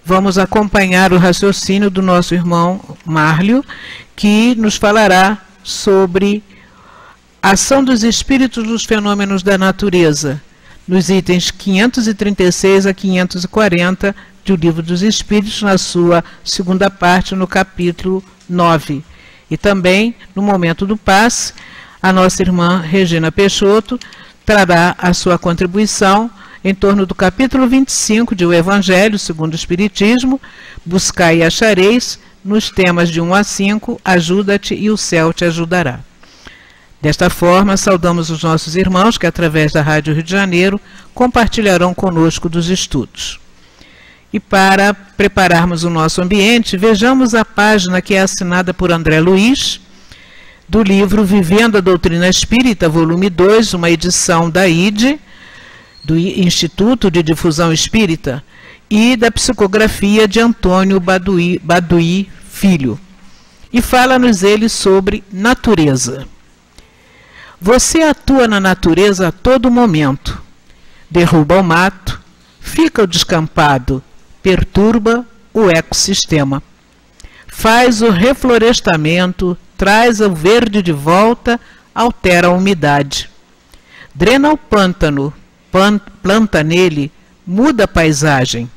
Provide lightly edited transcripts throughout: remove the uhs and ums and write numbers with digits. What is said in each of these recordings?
vamos acompanhar o raciocínio do nosso irmão Márlio, que nos falará sobre a ação dos espíritos nos fenômenos da natureza, nos itens 536 a 540 do Livro dos Espíritos, na sua segunda parte, no capítulo 9. E também, no momento do passe, a nossa irmã Regina Peixoto trará a sua contribuição em torno do capítulo 25 de O Evangelho segundo o Espiritismo, Buscai e achareis, nos temas de 1 a 5, Ajuda-te e o céu te ajudará. Desta forma, saudamos os nossos irmãos que, através da Rádio Rio de Janeiro, compartilharão conosco dos estudos. E para prepararmos o nosso ambiente, vejamos a página que é assinada por André Luiz, do livro Vivendo a Doutrina Espírita, volume 2, uma edição da IDE, do Instituto de Difusão Espírita, e da psicografia de Antônio Baduí Filho. E fala-nos ele sobre natureza. Você atua na natureza a todo momento. Derruba o mato, fica o descampado, perturba o ecossistema. Faz o reflorestamento, traz o verde de volta, altera a umidade. Drena o pântano, planta nele, muda a paisagem.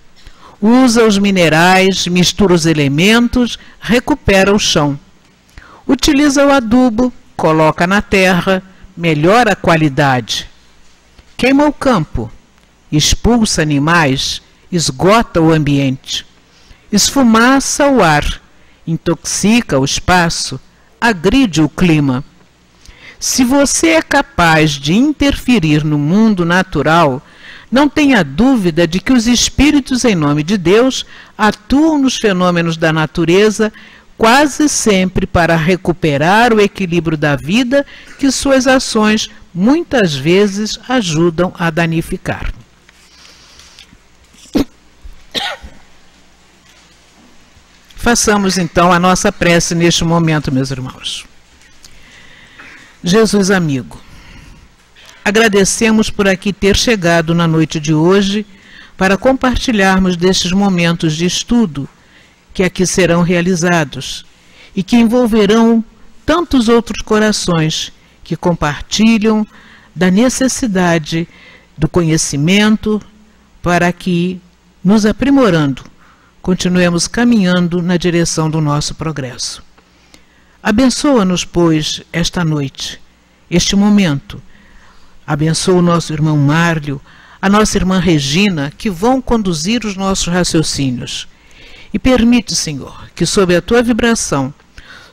Usa os minerais, mistura os elementos, recupera o chão. Utiliza o adubo, coloca na terra, melhora a qualidade. Queima o campo, expulsa animais, esgota o ambiente. Esfumaça o ar, intoxica o espaço, agride o clima. Se você é capaz de interferir no mundo natural, não tenha dúvida de que os espíritos, em nome de Deus, atuam nos fenômenos da natureza quase sempre para recuperar o equilíbrio da vida que suas ações muitas vezes ajudam a danificar. Façamos então a nossa prece neste momento, meus irmãos. Jesus amigo, agradecemos por aqui ter chegado na noite de hoje para compartilharmos destes momentos de estudo que aqui serão realizados e que envolverão tantos outros corações que compartilham da necessidade do conhecimento para que, nos aprimorando, continuemos caminhando na direção do nosso progresso. Abençoa-nos, pois, esta noite, este momento. Abençoa o nosso irmão Márlio, a nossa irmã Regina, que vão conduzir os nossos raciocínios. E permite, Senhor, que sob a tua vibração,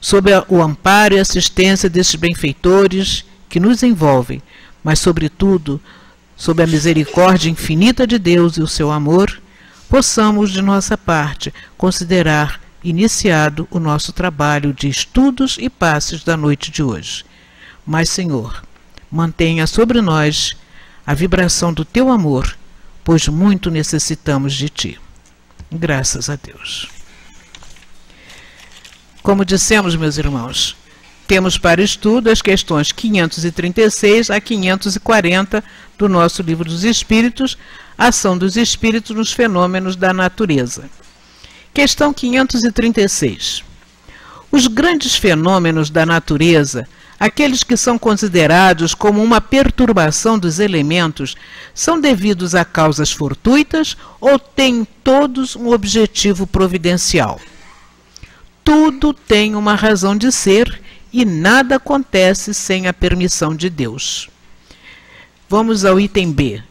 sob o amparo e assistência desses benfeitores que nos envolvem, mas, sobretudo, sob a misericórdia infinita de Deus e o seu amor, possamos, de nossa parte, considerar iniciado o nosso trabalho de estudos e passes da noite de hoje. Mas, Senhor, mantenha sobre nós a vibração do teu amor, pois muito necessitamos de ti. Graças a Deus. Como dissemos, meus irmãos, temos para estudo as questões 536 a 540 do nosso Livro dos Espíritos, Ação dos Espíritos nos Fenômenos da Natureza. Questão 536. Os grandes fenômenos da natureza, aqueles que são considerados como uma perturbação dos elementos, são devidos a causas fortuitas ou têm todos um objetivo providencial? Tudo tem uma razão de ser e nada acontece sem a permissão de Deus. Vamos ao item B.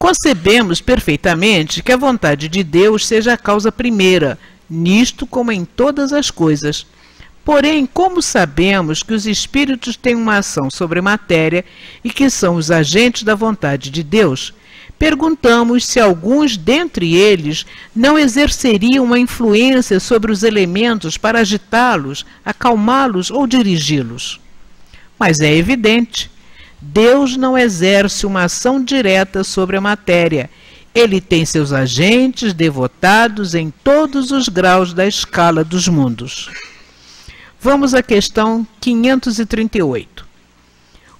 Concebemos perfeitamente que a vontade de Deus seja a causa primeira, nisto como em todas as coisas. Porém, como sabemos que os espíritos têm uma ação sobre a matéria e que são os agentes da vontade de Deus, perguntamos se alguns dentre eles não exerceriam uma influência sobre os elementos para agitá-los, acalmá-los ou dirigi-los. Mas é evidente, Deus não exerce uma ação direta sobre a matéria. Ele tem seus agentes devotados em todos os graus da escala dos mundos. Vamos à questão 538.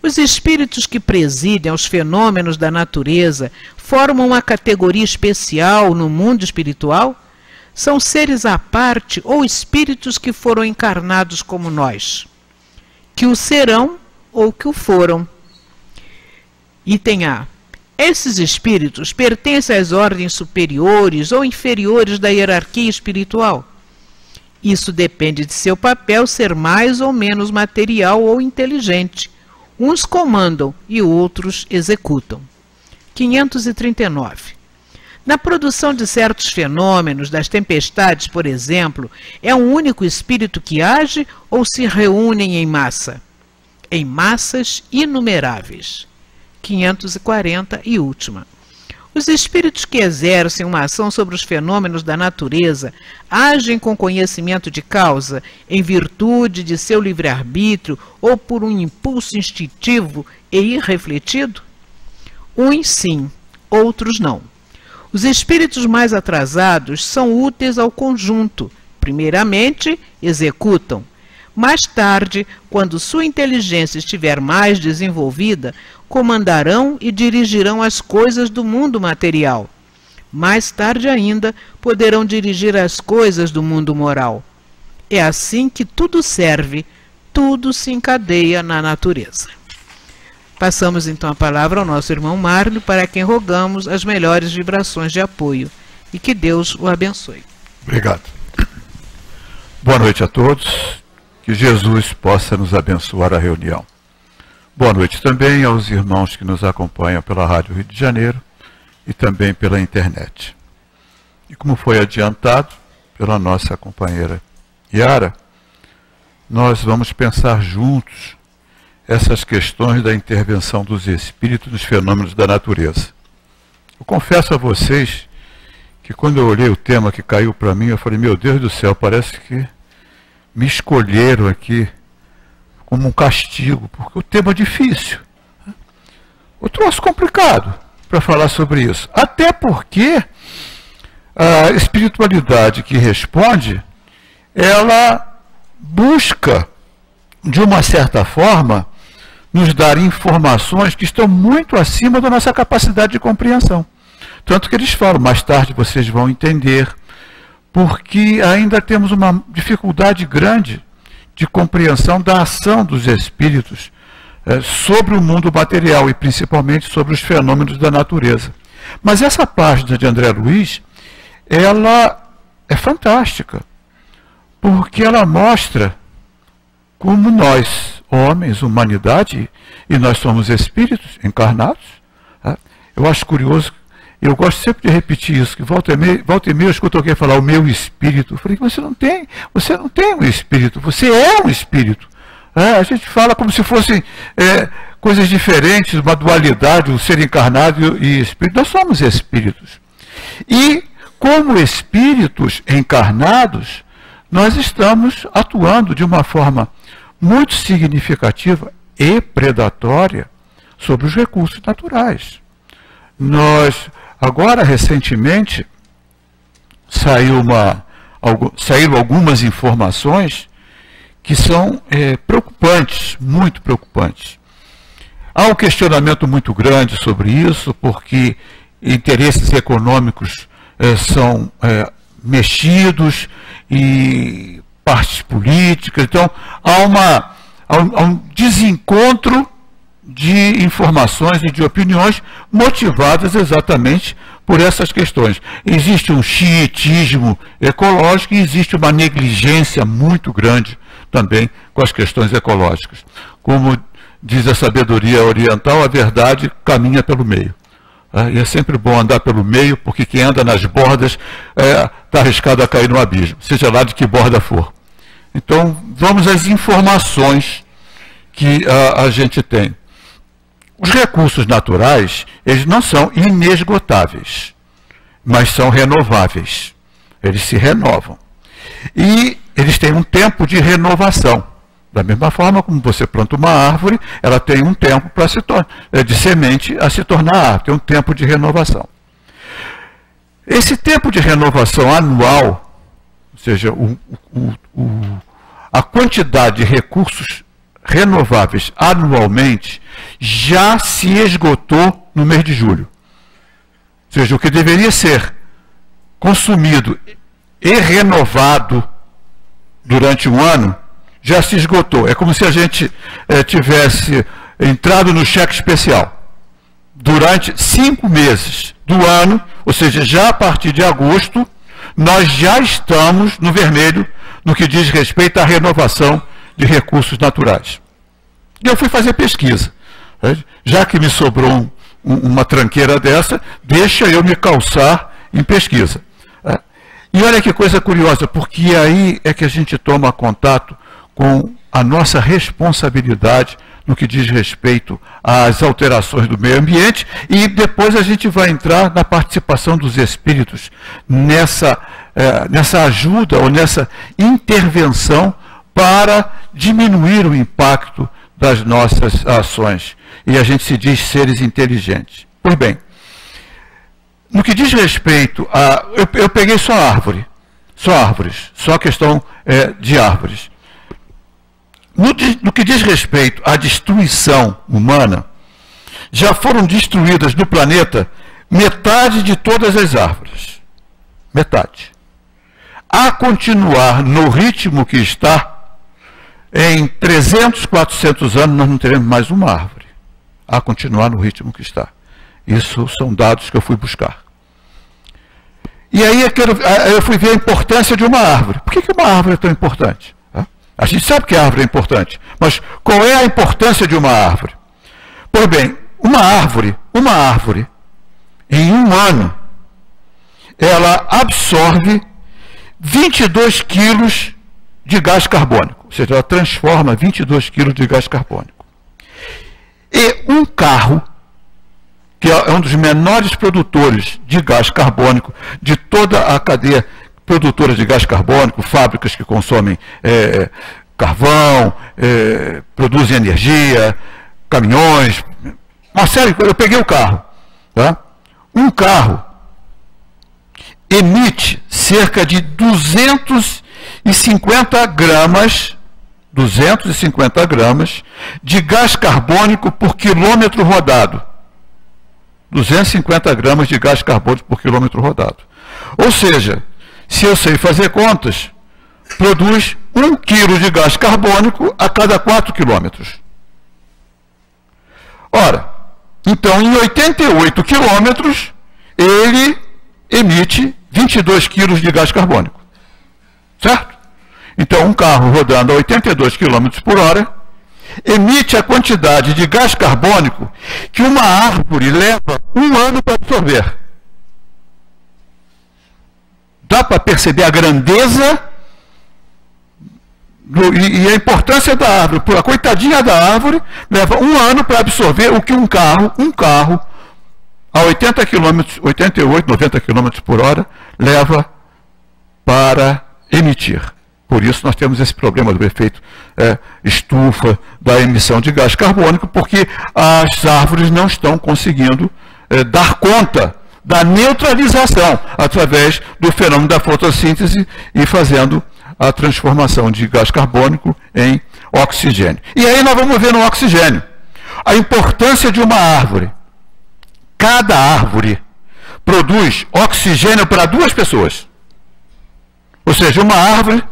Os espíritos que presidem aos fenômenos da natureza formam uma categoria especial no mundo espiritual? são seres à parte ou espíritos que foram encarnados como nós, que o serão ou que o foram. Item A. Esses espíritos pertencem às ordens superiores ou inferiores da hierarquia espiritual. Isso depende de seu papel ser mais ou menos material ou inteligente. Uns comandam e outros executam. 539. Na produção de certos fenômenos, das tempestades, por exemplo, é um único espírito que age ou se reúnem em massa? Em massas inumeráveis. 540 e última. Os espíritos que exercem uma ação sobre os fenômenos da natureza agem com conhecimento de causa, em virtude de seu livre-arbítrio ou por um impulso instintivo e irrefletido? Uns sim, outros não. Os espíritos mais atrasados são úteis ao conjunto. Primeiramente, executam. Mais tarde, quando sua inteligência estiver mais desenvolvida, comandarão e dirigirão as coisas do mundo material. Mais tarde ainda, poderão dirigir as coisas do mundo moral. É assim que tudo serve, tudo se encadeia na natureza. Passamos então a palavra ao nosso irmão Márlio, para quem rogamos as melhores vibrações de apoio. E que Deus o abençoe. Obrigado. Boa noite a todos. Que Jesus possa nos abençoar a reunião. Boa noite também aos irmãos que nos acompanham pela Rádio Rio de Janeiro e também pela internet. E como foi adiantado pela nossa companheira Yara, nós vamos pensar juntos essas questões da intervenção dos espíritos nos fenômenos da natureza. Eu confesso a vocês que quando eu olhei o tema que caiu para mim, eu falei, meu Deus do céu, parece que me escolheram aqui como um castigo, porque o tema é difícil. O troço complicado para falar sobre isso. Até porque a espiritualidade que responde, ela busca, de uma certa forma, nos dar informações que estão muito acima da nossa capacidade de compreensão. Tanto que eles falam, mais tarde vocês vão entender, porque ainda temos uma dificuldade grande de compreensão da ação dos espíritos sobre o mundo material e principalmente sobre os fenômenos da natureza. Mas essa página de André Luiz, ela é fantástica, porque ela mostra como nós, homens, humanidade, e nós somos espíritos encarnados. Eu acho curioso. Eu gosto sempre de repetir isso, que volta e meia eu escuto alguém falar o meu espírito. Eu falei, você não tem um espírito, você é um espírito. A gente fala como se fossem coisas diferentes, uma dualidade, o ser encarnado e espírito. Nós somos espíritos. E, como espíritos encarnados, nós estamos atuando de uma forma muito significativa e predatória sobre os recursos naturais. Agora, recentemente, saíram algumas informações que são preocupantes, muito preocupantes. Há um questionamento muito grande sobre isso, porque interesses econômicos são mexidos e partes políticas. Então, há um desencontro de informações e de opiniões motivadas exatamente por essas questões. Existe um xiitismo ecológico e existe uma negligência muito grande também com as questões ecológicas. Como diz a sabedoria oriental, a verdade caminha pelo meio. E é sempre bom andar pelo meio, porque quem anda nas bordas está arriscado a cair no abismo, seja lá de que borda for. Então, vamos às informações que a gente tem. Os recursos naturais, eles não são inesgotáveis, mas são renováveis. Eles se renovam. E eles têm um tempo de renovação. Da mesma forma como você planta uma árvore, ela tem um tempo de semente a se tornar árvore, tem um tempo de renovação. Esse tempo de renovação anual, ou seja, a quantidade de recursos renováveis anualmente já se esgotou no mês de julho. Ou seja, o que deveria ser consumido e renovado durante um ano, já se esgotou. É como se a gente tivesse entrado no cheque especial. Durante 5 meses do ano, ou seja, já a partir de agosto, nós já estamos no vermelho no que diz respeito à renovação de recursos naturais. E eu fui fazer pesquisa. Já que me sobrou uma tranqueira dessa, deixa eu me calçar em pesquisa. E olha que coisa curiosa, porque aí é que a gente toma contato com a nossa responsabilidade no que diz respeito às alterações do meio ambiente, e depois a gente vai entrar na participação dos espíritos nessa ajuda ou nessa intervenção para diminuir o impacto das nossas ações. E a gente se diz seres inteligentes. Pois bem, no que diz respeito a... Eu peguei só árvores, só questão de árvores. No que diz respeito à destruição humana, já foram destruídas no planeta metade de todas as árvores. Metade. A continuar no ritmo que está, em 300, 400 anos nós não teremos mais uma árvore. A continuar no ritmo que está. Isso são dados que eu fui buscar. E aí eu fui ver a importância de uma árvore. Por que uma árvore é tão importante? A gente sabe que a árvore é importante, mas qual é a importância de uma árvore? Pois bem, uma árvore, em um ano, ela absorve 22 quilos de gás carbônico. Ou seja, ela transforma 22 quilos de gás carbônico. E um carro, que é um dos menores produtores de gás carbônico de toda a cadeia produtora de gás carbônico, fábricas que consomem carvão, produzem energia, caminhões, uma série. Eu peguei o carro. Tá? Um carro emite cerca de 250 gramas de gás carbônico por quilômetro rodado. 250 gramas de gás carbônico por quilômetro rodado. Ou seja, se eu sei fazer contas, produz 1 quilo de gás carbônico a cada 4 quilômetros. Ora, então em 88 quilômetros, ele emite 22 quilos de gás carbônico. Certo? Então, um carro rodando a 82 quilômetros por hora emite a quantidade de gás carbônico que uma árvore leva 1 ano para absorver. Dá para perceber a grandeza e a importância da árvore. A coitadinha da árvore leva 1 ano para absorver o que um carro a 80 km, 88, 90 km por hora leva para emitir. Por isso nós temos esse problema do efeito estufa, da emissão de gás carbônico, porque as árvores não estão conseguindo dar conta da neutralização através do fenômeno da fotossíntese e fazendo a transformação de gás carbônico em oxigênio. E aí nós vamos ver no oxigênio a importância de uma árvore. Cada árvore produz oxigênio para 2 pessoas. Ou seja, uma árvore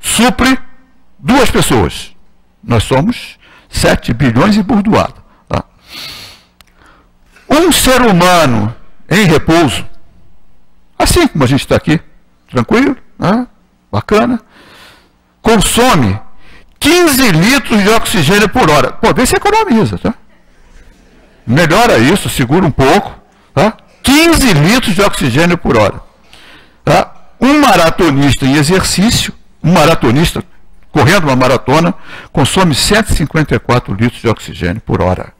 supre 2 pessoas. Nós somos 7 bilhões e burdoada. Tá? Um ser humano em repouso, assim como a gente está aqui, tranquilo, né? Bacana, consome 15 litros de oxigênio por hora. Pô, vê se economiza, tá? Melhora isso, segura um pouco, tá? 15 litros de oxigênio por hora. Tá? Um maratonista em exercício, um maratonista correndo uma maratona, consome 154 litros de oxigênio por hora.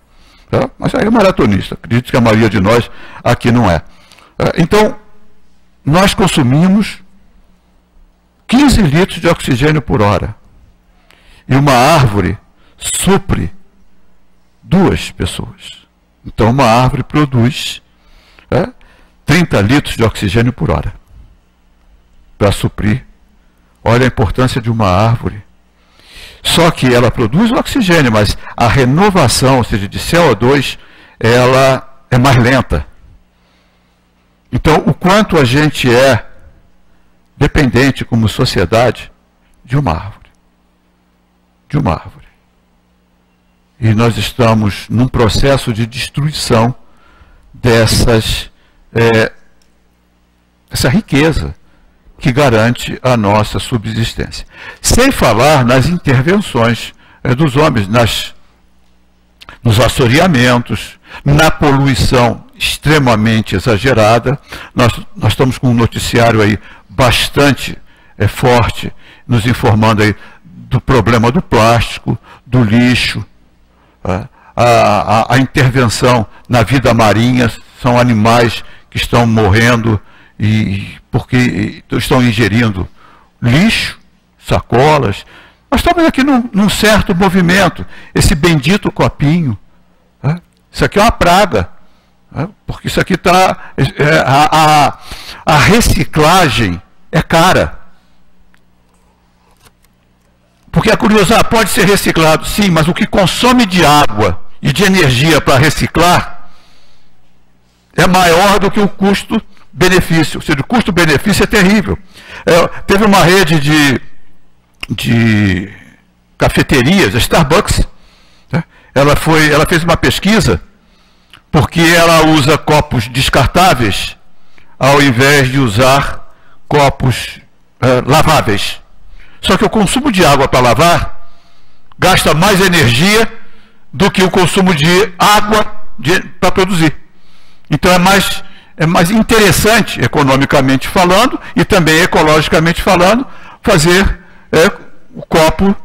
Tá? Mas aí é maratonista, acredito que a maioria de nós aqui não é. Então, nós consumimos 15 litros de oxigênio por hora. E uma árvore supre 2 pessoas. Então, uma árvore produz 30 litros de oxigênio por hora para suprir. Olha a importância de uma árvore. Só que ela produz o oxigênio, mas a renovação, ou seja, de CO2, ela é mais lenta. Então, o quanto a gente é dependente como sociedade de uma árvore. De uma árvore. E nós estamos num processo de destruição dessa riqueza que garante a nossa subsistência. Sem falar nas intervenções dos homens, nos assoreamentos, na poluição extremamente exagerada. Nós estamos com um noticiário aí bastante forte, nos informando aí do problema do plástico, do lixo, a intervenção na vida marinha. São animais que estão morrendo porque estão ingerindo lixo, sacolas. Nós estamos aqui num certo movimento, esse bendito copinho. Isso aqui é uma praga, porque isso aqui está... a reciclagem é cara. Porque é curioso, pode ser reciclado, sim, mas o que consome de água e de energia para reciclar é maior do que o custo-benefício. Ou seja, o custo-benefício é terrível. Teve uma rede de cafeterias, a Starbucks, né? Ela fez uma pesquisa porque ela usa copos descartáveis ao invés de usar copos laváveis. Só que o consumo de água para lavar gasta mais energia do que o consumo de água para produzir. Então é mais interessante, economicamente falando, e também ecologicamente falando, fazer o copo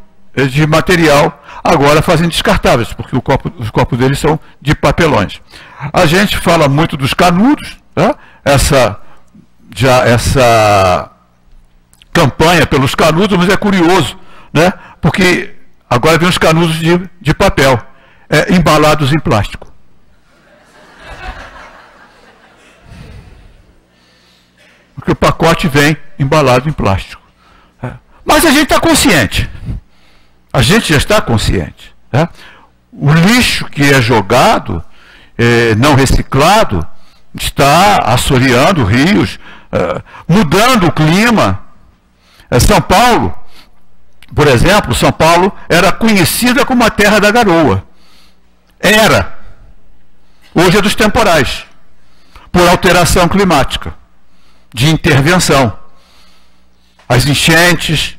de material, agora fazem descartáveis, porque os copos deles são de papelões. A gente fala muito dos canudos, tá? Essa campanha pelos canudos, mas é curioso, né? Porque agora vem os canudos de papel, embalados em plástico. Porque o pacote vem embalado em plástico. Mas a gente está consciente. A gente já está consciente. Né? O lixo que é jogado, não reciclado, está assoreando rios, mudando o clima. São Paulo, por exemplo, São Paulo era conhecida como a terra da garoa. Era. Hoje é dos temporais. Por alteração climática. De intervenção. As enchentes,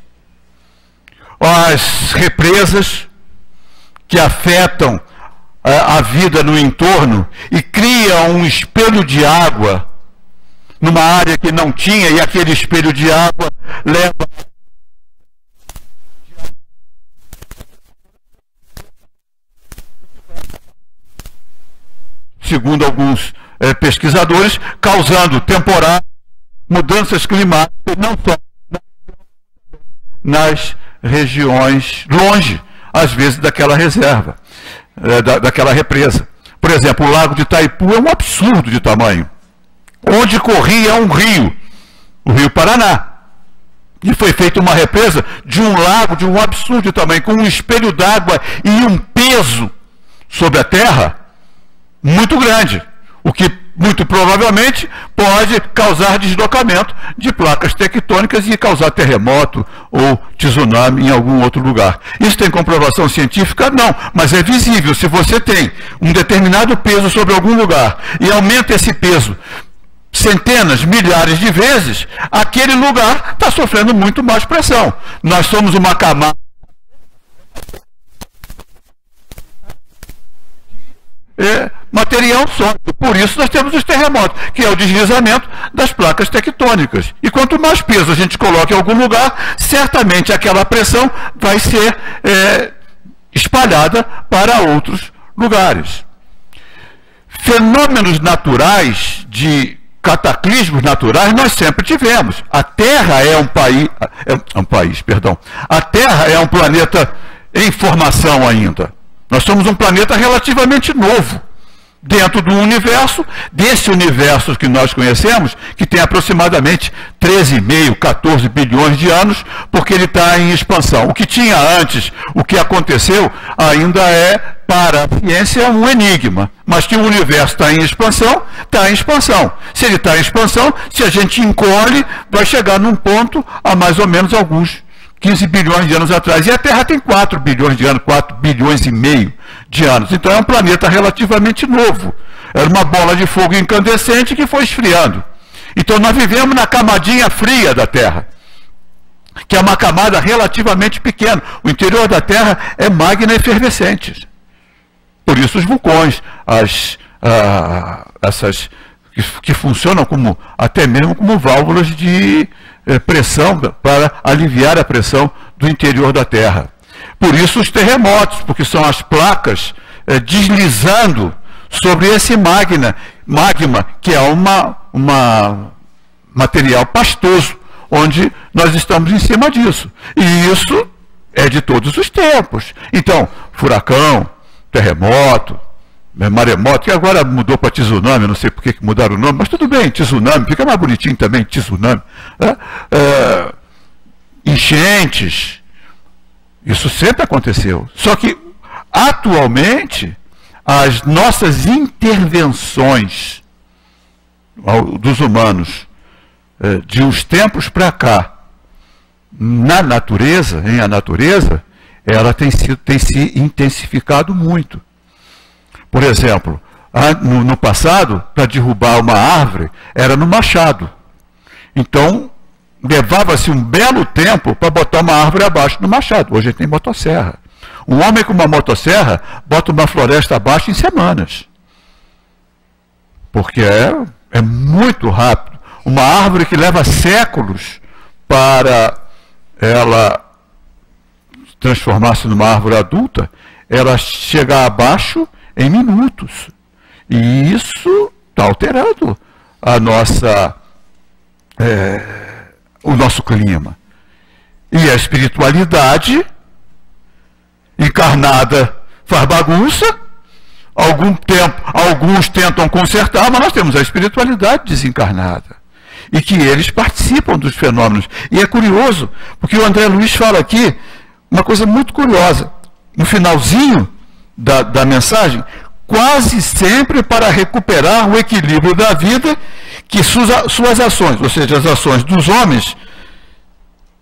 as represas que afetam a vida no entorno e criam um espelho de água numa área que não tinha, e aquele espelho de água leva segundo alguns pesquisadores, causando temporais, mudanças climáticas, não só nas regiões longe, às vezes, daquela reserva, daquela represa. Por exemplo, o Lago de Itaipu é um absurdo de tamanho. Onde corria um rio, o Rio Paraná. E foi feita uma represa de um lago de um absurdo de tamanho, com um espelho d'água e um peso sobre a terra muito grande. O que muito provavelmente pode causar deslocamento de placas tectônicas e causar terremoto ou tsunami em algum outro lugar. Isso tem comprovação científica? Não, mas é visível. Se você tem um determinado peso sobre algum lugar e aumenta esse peso centenas, milhares de vezes, aquele lugar está sofrendo muito mais pressão. Nós somos uma camada material sólido. Por isso nós temos os terremotos, que é o deslizamento das placas tectônicas. E quanto mais peso a gente coloca em algum lugar, certamente aquela pressão vai ser espalhada para outros lugares. Fenômenos naturais, de cataclismos naturais, nós sempre tivemos. A Terra é A Terra é um planeta em formação ainda. Nós somos um planeta relativamente novo dentro do universo, desse universo que nós conhecemos, que tem aproximadamente 13,5, 14 bilhões de anos, porque ele está em expansão. O que tinha antes, o que aconteceu, ainda é para a ciência um enigma, mas que o universo está em expansão, está em expansão. Se ele está em expansão, se a gente encolhe, vai chegar num ponto a mais ou menos alguns 15 bilhões de anos atrás. E a Terra tem 4 bilhões de anos, 4 bilhões e meio de anos. Então é um planeta relativamente novo. Era uma bola de fogo incandescente que foi esfriando. Então nós vivemos na camadinha fria da Terra, que é uma camada relativamente pequena. O interior da Terra é magma efervescente. Por isso os vulcões, essas que funcionam como, até mesmo como válvulas de pressão para aliviar a pressão do interior da Terra. Por isso os terremotos, porque são as placas deslizando sobre esse magma que é material pastoso, onde nós estamos em cima disso. E isso é de todos os tempos. Então, furacão, terremoto, maremoto, que agora mudou para tsunami, não sei por que mudaram o nome, mas tudo bem, tsunami, fica mais bonitinho também, tsunami. Enchentes, isso sempre aconteceu. Só que, atualmente, as nossas intervenções dos humanos, de uns tempos para cá, na natureza, ela tem se intensificado muito. Por exemplo, no passado, para derrubar uma árvore, era no machado. Então, levava-se um belo tempo para botar uma árvore abaixo do machado. Hoje tem motosserra. Um homem com uma motosserra bota uma floresta abaixo em semanas. Porque é muito rápido. Uma árvore que leva séculos para ela transformar-se numa árvore adulta, ela chega abaixo em minutos. E isso está alterando o nosso clima. E a espiritualidade encarnada faz bagunça. Alguns tentam consertar, mas nós temos a espiritualidade desencarnada. E que eles participam dos fenômenos. E é curioso, porque o André Luiz fala aqui uma coisa muito curiosa. No finalzinho da mensagem, quase sempre para recuperar o equilíbrio da vida, que suas ações, ou seja, as ações dos homens,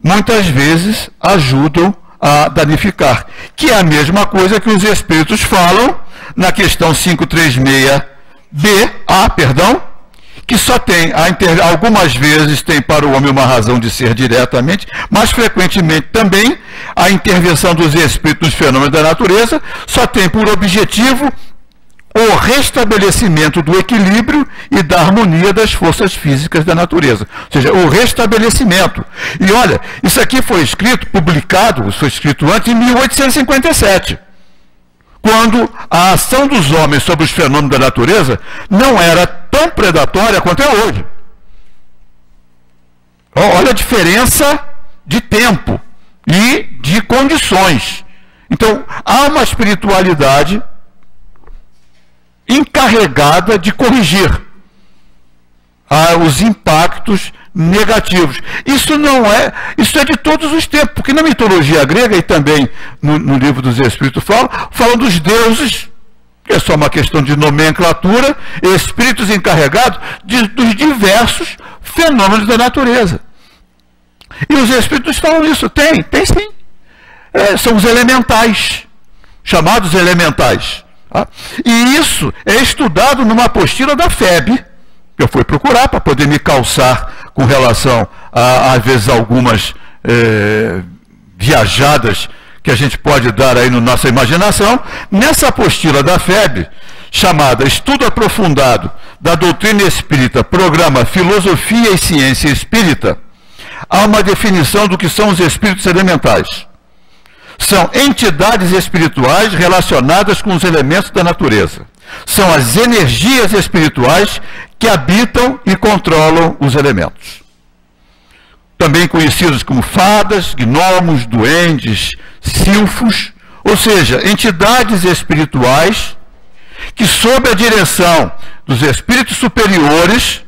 muitas vezes ajudam a danificar. Que é a mesma coisa que os espíritos falam na questão 536b, que só tem, algumas vezes tem para o homem uma razão de ser diretamente, mas frequentemente também a intervenção dos espíritos nos fenômenos da natureza só tem por objetivo o restabelecimento do equilíbrio e da harmonia das forças físicas da natureza. Ou seja, o restabelecimento. E olha, isso aqui foi publicado antes em 1857. Quando a ação dos homens sobre os fenômenos da natureza não era tão predatória quanto é hoje. Olha a diferença de tempo e de condições. Então, há uma espiritualidade encarregada de corrigir os impactos negativos. Isso é de todos os tempos, porque na mitologia grega e também no livro dos Espíritos falam dos deuses, que é só uma questão de nomenclatura, espíritos encarregados dos diversos fenômenos da natureza. E os Espíritos falam isso, tem sim. São os elementais, chamados elementais. E isso é estudado numa apostila da FEB, que eu fui procurar para poder me calçar com relação às vezes, algumas viajadas que a gente pode dar aí na nossa imaginação. Nessa apostila da FEB, chamada Estudo Aprofundado da Doutrina Espírita, Programa Filosofia e Ciência Espírita, há uma definição do que são os espíritos elementais. São entidades espirituais relacionadas com os elementos da natureza. São as energias espirituais que habitam e controlam os elementos. Também conhecidos como fadas, gnomos, duendes, silfos, ou seja, entidades espirituais que, sob a direção dos espíritos superiores,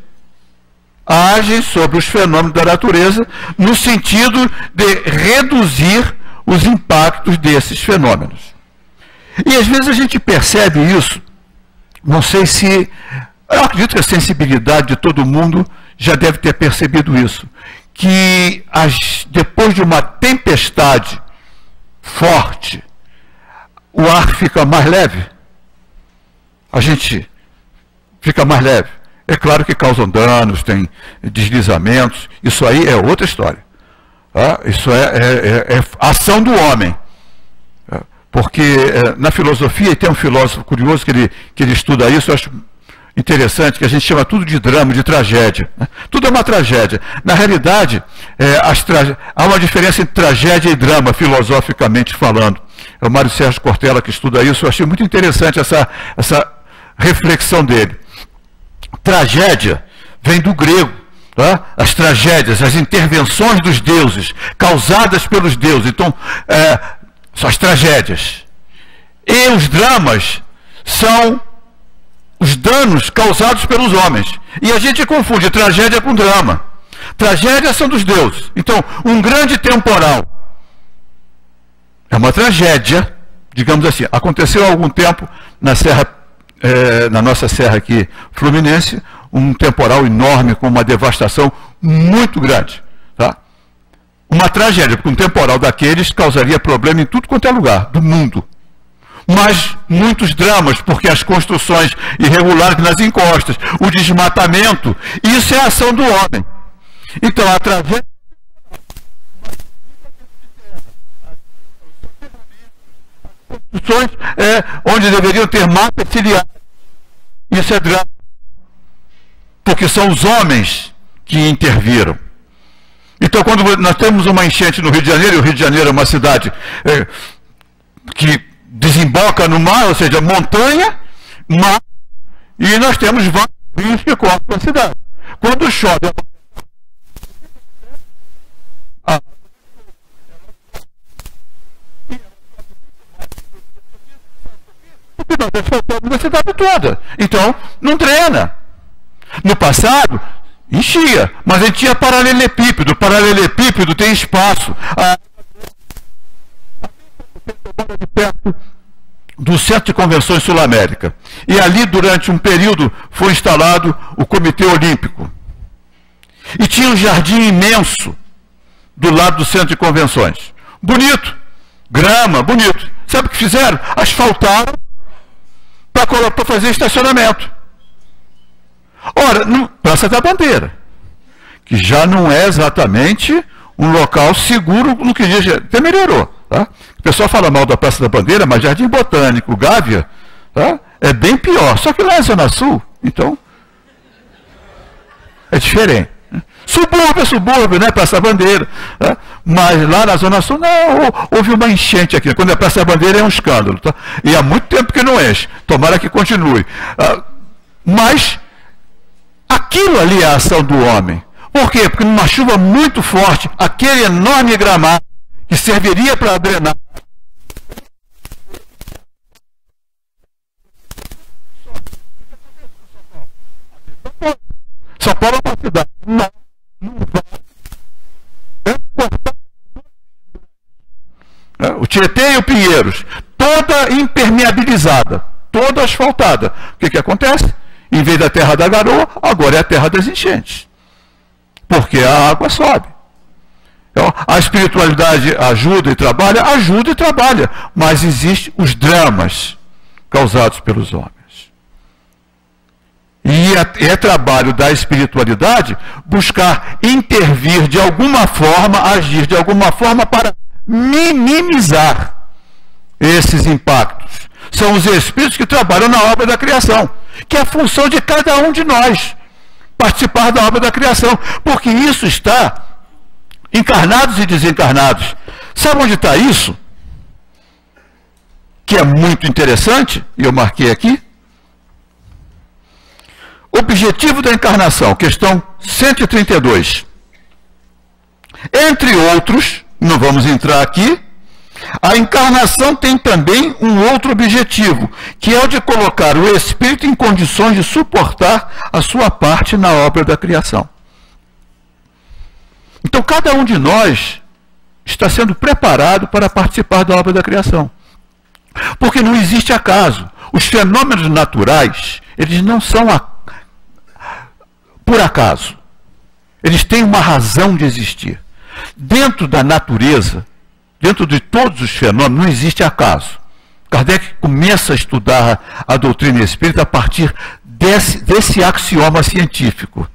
agem sobre os fenômenos da natureza no sentido de reduzir os impactos desses fenômenos. E às vezes a gente percebe isso, não sei se... Eu acredito que a sensibilidade de todo mundo já deve ter percebido isso, que depois de uma tempestade forte, o ar fica mais leve. A gente fica mais leve. É claro que causam danos, tem deslizamentos, isso aí é outra história. Isso é ação do homem. Porque na filosofia, e tem um filósofo curioso que ele estuda isso, eu acho interessante, que a gente chama tudo de drama, de tragédia. Tudo é uma tragédia. Na realidade, há uma diferença entre tragédia e drama, filosoficamente falando. É o Mário Sérgio Cortella que estuda isso, eu achei muito interessante essa reflexão dele. Tragédia vem do grego, tá? As tragédias, as intervenções dos deuses, causadas pelos deuses. Então, são as tragédias. E os dramas são os danos causados pelos homens. E a gente confunde tragédia com drama. Tragédias são dos deuses. Então, um grande temporal é uma tragédia, digamos assim. Aconteceu há algum tempo na nossa serra aqui fluminense, um temporal enorme com uma devastação muito grande. Tá? Uma tragédia, porque um temporal daqueles causaria problema em tudo quanto é lugar do mundo. Mas muitos dramas, porque as construções irregulares nas encostas, o desmatamento, isso é a ação do homem. Então, a tragédia... onde deveriam ter mata ciliar. Isso é drama. Porque são os homens que interviram. Então, quando nós temos uma enchente no Rio de Janeiro, e o Rio de Janeiro é uma cidade que desemboca no mar, ou seja, montanha, mar, e nós temos vários rios que cortam a cidade. Quando chove, nós asfaltamos a cidade toda. Então, não drena. No passado, enchia, mas a gente tinha paralelepípedo. Paralelepípedo tem espaço. De perto do Centro de Convenções Sul-América. E ali, durante um período, foi instalado o Comitê Olímpico. E tinha um jardim imenso do lado do Centro de Convenções. Bonito. Grama, bonito. Sabe o que fizeram? Asfaltaram para fazer estacionamento. Ora, Praça da Bandeira, que já não é exatamente um local seguro no que diz, até melhorou. Tá? O pessoal fala mal da Praça da Bandeira, mas Jardim Botânico, Gávea, tá? É bem pior. Só que lá é Zona Sul, então é diferente. Subúrbio é subúrbio, né? Praça da Bandeira. Tá? Mas lá na Zona Sul, não, houve uma enchente aqui. Quando é Praça da Bandeira é um escândalo. Tá? E há muito tempo que não enche. Tomara que continue. Mas aquilo ali é a ação do homem. Por quê? Porque numa chuva muito forte, aquele enorme gramado que serviria para drenar. São Paulo é uma cidade. Não vai. O Tietê e o Pinheiros, toda impermeabilizada, toda asfaltada. O que acontece? Em vez da terra da garoa, agora é a terra das enchentes. Porque a água sobe. Então, a espiritualidade ajuda e trabalha, mas existem os dramas causados pelos homens. E é trabalho da espiritualidade buscar intervir de alguma forma, agir de alguma forma para minimizar esses impactos. São os espíritos que trabalham na obra da criação, que é a função de cada um de nós, participar da obra da criação, porque isso está encarnados e desencarnados. Sabe onde está isso? Que é muito interessante, e eu marquei aqui. Objetivo da encarnação, questão 132. Entre outros, não vamos entrar aqui, a encarnação tem também um outro objetivo, que é o de colocar o espírito em condições de suportar a sua parte na obra da criação. Então, cada um de nós está sendo preparado para participar da obra da criação. Porque não existe acaso. Os fenômenos naturais, eles não são por acaso. Eles têm uma razão de existir. Dentro da natureza, dentro de todos os fenômenos, não existe acaso. Kardec começa a estudar a doutrina espírita a partir desse axioma científico.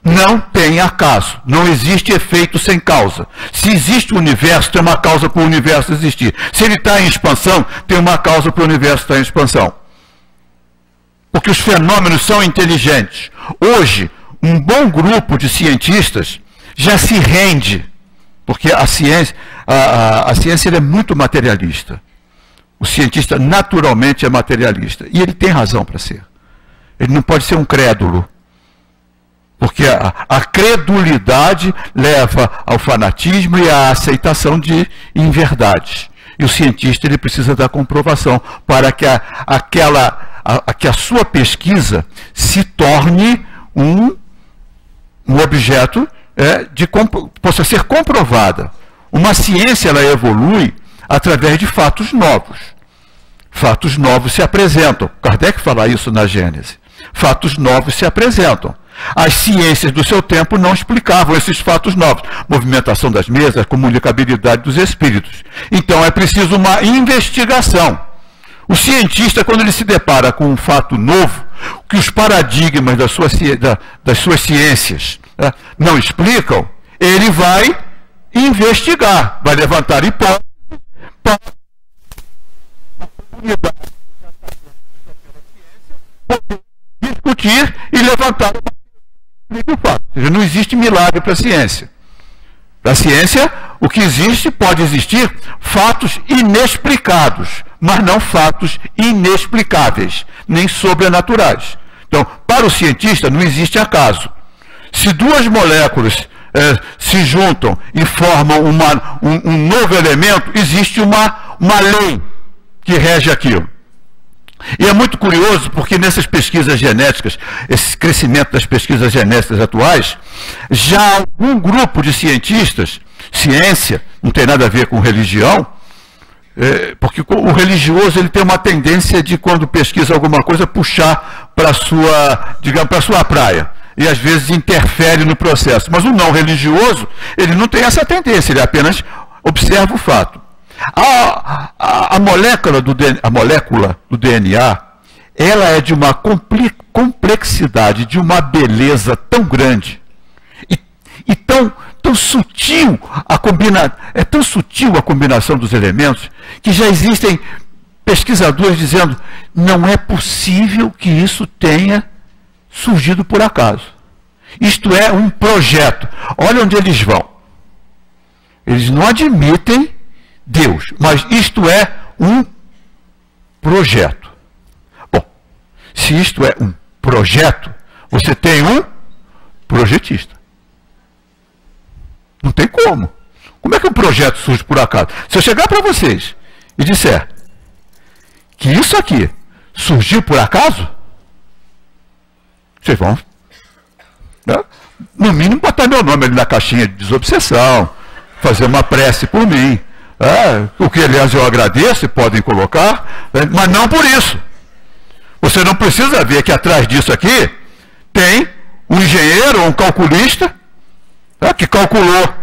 Não tem acaso, não existe efeito sem causa. Se existe o universo, tem uma causa para o universo existir. Se ele está em expansão, tem uma causa para o universo estar em expansão. Porque os fenômenos são inteligentes. Hoje, um bom grupo de cientistas já se rende, porque a ciência ela é muito materialista. O cientista naturalmente é materialista. E ele tem razão para ser. Ele não pode ser um crédulo. Porque a credulidade leva ao fanatismo e à aceitação de inverdades. E o cientista ele precisa da comprovação para que a sua pesquisa se torne um objeto possa ser comprovada. Uma ciência ela evolui através de fatos novos. Fatos novos se apresentam. Kardec fala isso na Gênese. Fatos novos se apresentam. As ciências do seu tempo não explicavam esses fatos novos. Movimentação das mesas, comunicabilidade dos espíritos. Então é preciso uma investigação. O cientista, quando ele se depara com um fato novo, que os paradigmas das suas ciências não explicam, ele vai investigar, vai levantar hipóteses para a comunidade poder discutir e levantar o fato. Ou seja, não existe milagre para a ciência. Para a ciência, o que existe, pode existir fatos inexplicados, mas não fatos inexplicáveis, nem sobrenaturais. Então, para o cientista, não existe acaso. Se duas moléculas se juntam e formam um novo elemento, existe uma lei que rege aquilo. E é muito curioso porque nessas pesquisas genéticas, esse crescimento das pesquisas genéticas atuais, já algum grupo de cientistas, ciência, não tem nada a ver com religião, porque o religioso ele tem uma tendência de, quando pesquisa alguma coisa, puxar para a sua praia. E às vezes interfere no processo. Mas o não religioso, ele não tem essa tendência, ele apenas observa o fato. A molécula do DNA, ela é de uma complexidade, de uma beleza tão grande e tão sutil é tão sutil a combinação dos elementos que já existem pesquisadores dizendo não é possível que isso tenha surgido por acaso. Isto é um projeto. Olha onde eles vão. Eles não admitem Deus, mas isto é um projeto. Bom, se isto é um projeto, você tem um projetista. Não tem como. Como é que um projeto surge por acaso? Se eu chegar para vocês e disser que isso aqui surgiu por acaso, vocês vão, no mínimo, botar meu nome ali na caixinha de desobsessão, fazer uma prece por mim. O que, aliás, eu agradeço e podem colocar, mas não por isso. Você não precisa ver que atrás disso aqui tem um engenheiro ou um calculista que calculou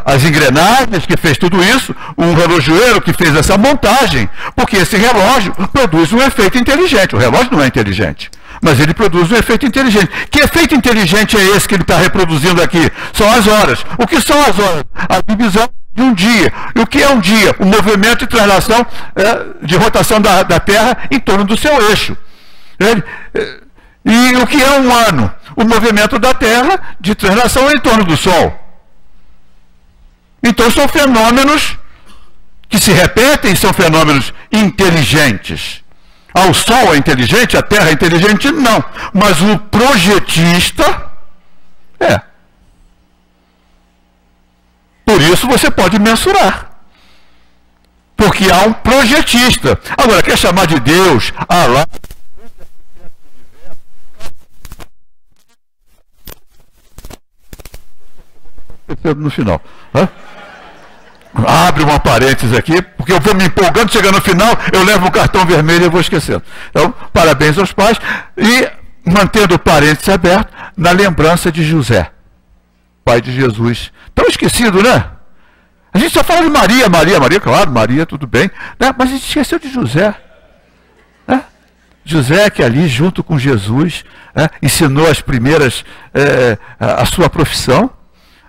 as engrenagens, que fez tudo isso, um relojoeiro que fez essa montagem, porque esse relógio produz um efeito inteligente. O relógio não é inteligente, mas ele produz um efeito inteligente. Que efeito inteligente é esse que ele está reproduzindo aqui? São as horas. O que são as horas? A divisão de um dia. E o que é um dia? O movimento de translação, de rotação da Terra em torno do seu eixo. E o que é um ano? O movimento da Terra de translação em torno do Sol. Então são fenômenos que se repetem, são fenômenos inteligentes. O Sol é inteligente, a Terra é inteligente? Não. Mas o projetista é. Por isso você pode mensurar. Porque há um projetista. Agora, quer chamar de Deus, Alá, no final. Abre uma parêntese aqui, porque eu vou me empolgando, chegando no final, eu levo o cartão vermelho e eu vou esquecendo. Então, parabéns aos pais, e mantendo o parêntese aberto, na lembrança de José, pai de Jesus. Tão esquecido, né? A gente só fala de Maria, claro, Maria, tudo bem, né? Mas a gente esqueceu de José. Né? José que ali, junto com Jesus, ensinou as primeiras, a sua profissão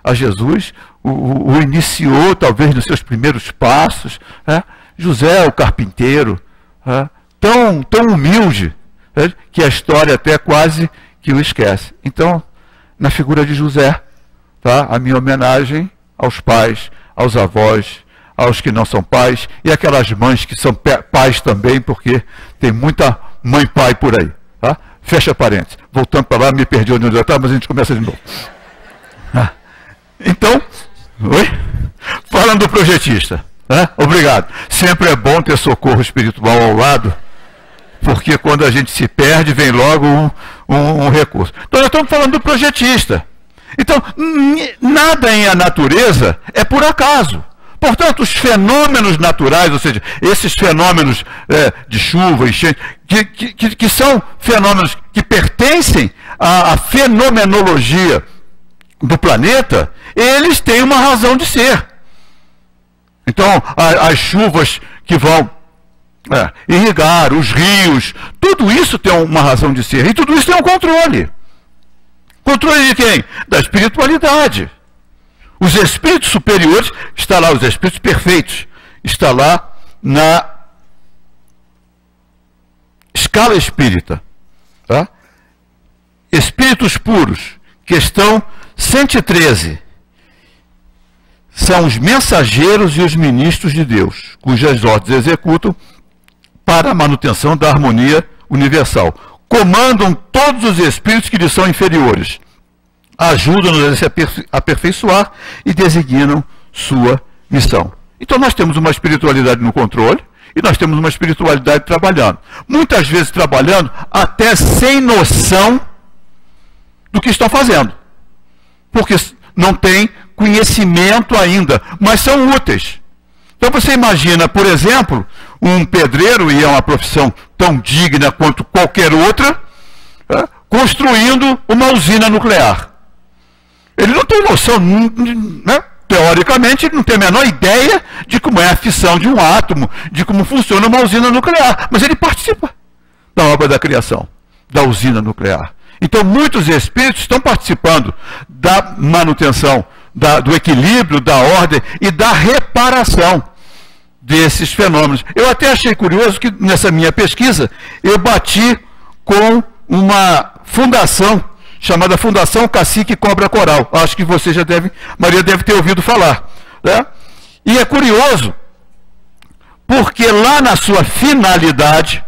a Jesus, o iniciou talvez nos seus primeiros passos. José, o carpinteiro, tão humilde, que a história até quase que o esquece. Então, na figura de José, tá, a minha homenagem aos pais, aos avós, aos que não são pais, e aquelas mães que são pais também, porque tem muita mãe pai por aí. Tá? Fecha parênteses. Voltando para lá, me perdi onde eu estava, mas a gente começa de novo. Então, falando do projetista, obrigado. Sempre é bom ter socorro espiritual ao lado, porque quando a gente se perde, vem logo um recurso. Então, nós estamos falando do projetista. Então, nada em a natureza é por acaso. Portanto, os fenômenos naturais, ou seja, esses fenômenos de chuva, enchente, que são fenômenos que pertencem à fenomenologia do planeta, eles têm uma razão de ser. Então, as chuvas que vão irrigar, os rios, tudo isso tem uma razão de ser. E tudo isso tem um controle. Controle de quem? Da espiritualidade. Os espíritos superiores, está lá, os espíritos perfeitos, está lá na escala espírita. Tá? Espíritos puros, questão 113. São os mensageiros e os ministros de Deus, cujas ordens executam para a manutenção da harmonia universal. Comandam todos os espíritos que lhes são inferiores. Ajudam-nos a se aperfeiçoar e designam sua missão. Então nós temos uma espiritualidade no controle e nós temos uma espiritualidade trabalhando. Muitas vezes trabalhando até sem noção do que estão fazendo. Porque não tem conhecimento ainda, mas são úteis. Então você imagina, por exemplo, um pedreiro, e é uma profissão tão digna quanto qualquer outra, construindo uma usina nuclear. Ele não tem noção, né? Teoricamente, ele não tem a menor ideia de como é a fissão de um átomo, de como funciona uma usina nuclear, mas ele participa da obra da criação, da usina nuclear. Então, muitos espíritos estão participando da manutenção, do equilíbrio, da ordem e da reparação desses fenômenos. Eu até achei curioso que nessa minha pesquisa eu bati com uma fundação chamada Fundação Cacique Cobra Coral. Acho que você Maria deve ter ouvido falar. Né? E é curioso, porque lá na sua finalidade,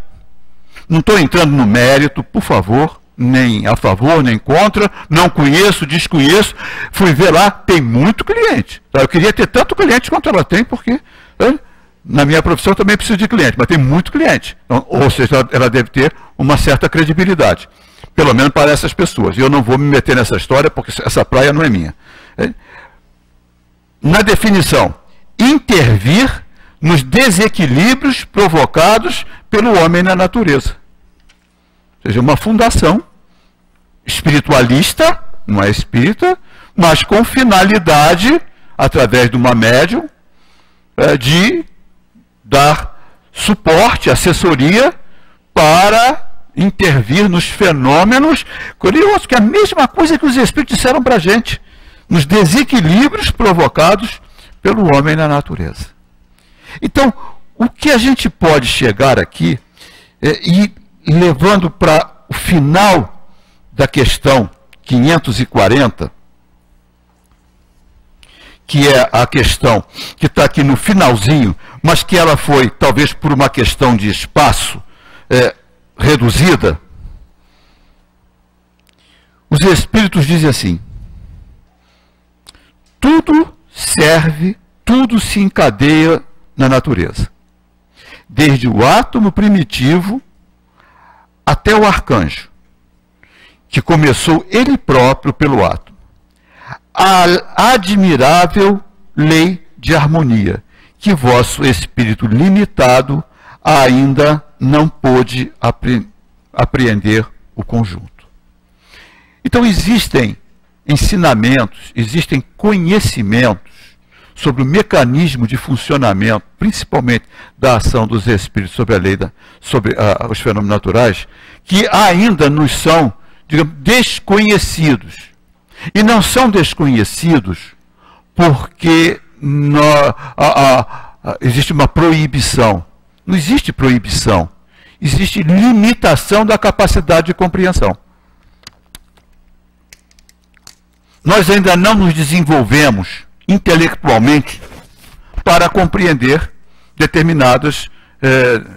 não estou entrando no mérito, por favor, nem a favor, nem contra, não conheço, desconheço, fui ver lá, tem muito cliente. Eu queria ter tanto cliente quanto ela tem, porque na minha profissão também preciso de cliente, mas tem muito cliente. Então, ou seja, ela deve ter uma certa credibilidade, pelo menos para essas pessoas. E eu não vou me meter nessa história, porque essa praia não é minha. Na definição, intervir nos desequilíbrios provocados pelo homem na natureza. Ou seja, uma fundação espiritualista, não é espírita, mas com finalidade, através de uma médium, de dar suporte, assessoria para intervir nos fenômenos. Curioso que é a mesma coisa que os espíritos disseram para a gente, nos desequilíbrios provocados pelo homem na natureza. Então, o que a gente pode chegar aqui e levando para o final da questão 540, que é a questão que está aqui no finalzinho, mas que ela foi, talvez por uma questão de espaço, reduzida. Os espíritos dizem assim: tudo serve, tudo se encadeia na natureza. Desde o átomo primitivo até o arcanjo, que começou ele próprio pelo átomo. A admirável lei de harmonia, que vosso espírito limitado ainda não pôde apreender o conjunto. Então existem ensinamentos, existem conhecimentos sobre o mecanismo de funcionamento, principalmente da ação dos espíritos sobre a lei, sobre os fenômenos naturais, que ainda nos são, digamos, desconhecidos. E não são desconhecidos porque existe uma proibição. Não existe proibição. Existe limitação da capacidade de compreensão. Nós ainda não nos desenvolvemos intelectualmente para compreender determinadas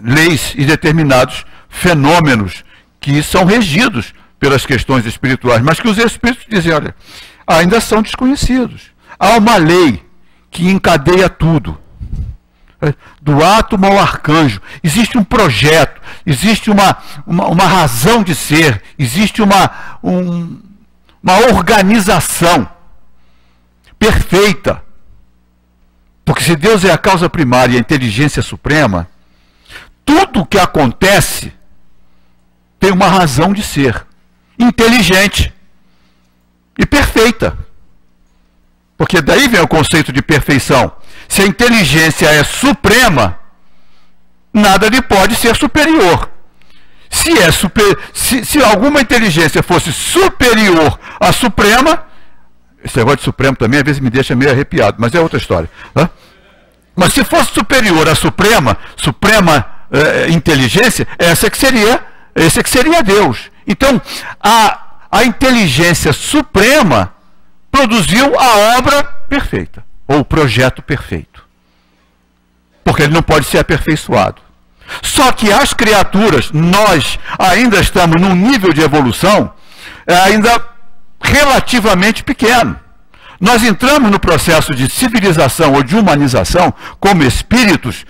leis e determinados fenômenos que são regidos pelas questões espirituais, mas que os espíritos dizem, olha, ainda são desconhecidos. Há uma lei que encadeia tudo, do átomo ao arcanjo. Existe um projeto, existe uma razão de ser, existe uma organização perfeita. Porque se Deus é a causa primária e a inteligência suprema, tudo o que acontece tem uma razão de ser, inteligente e perfeita. Porque daí vem o conceito de perfeição. Se a inteligência é suprema, nada lhe pode ser superior. Se alguma inteligência fosse superior à suprema, esse negócio de supremo também às vezes me deixa meio arrepiado, mas é outra história. Né? Mas se fosse superior à suprema inteligência, esse que seria Deus. Então, a inteligência suprema produziu a obra perfeita, ou o projeto perfeito. Porque ele não pode ser aperfeiçoado. Só que as criaturas, nós ainda estamos num nível de evolução ainda relativamente pequeno. Nós entramos no processo de civilização ou de humanização como espíritos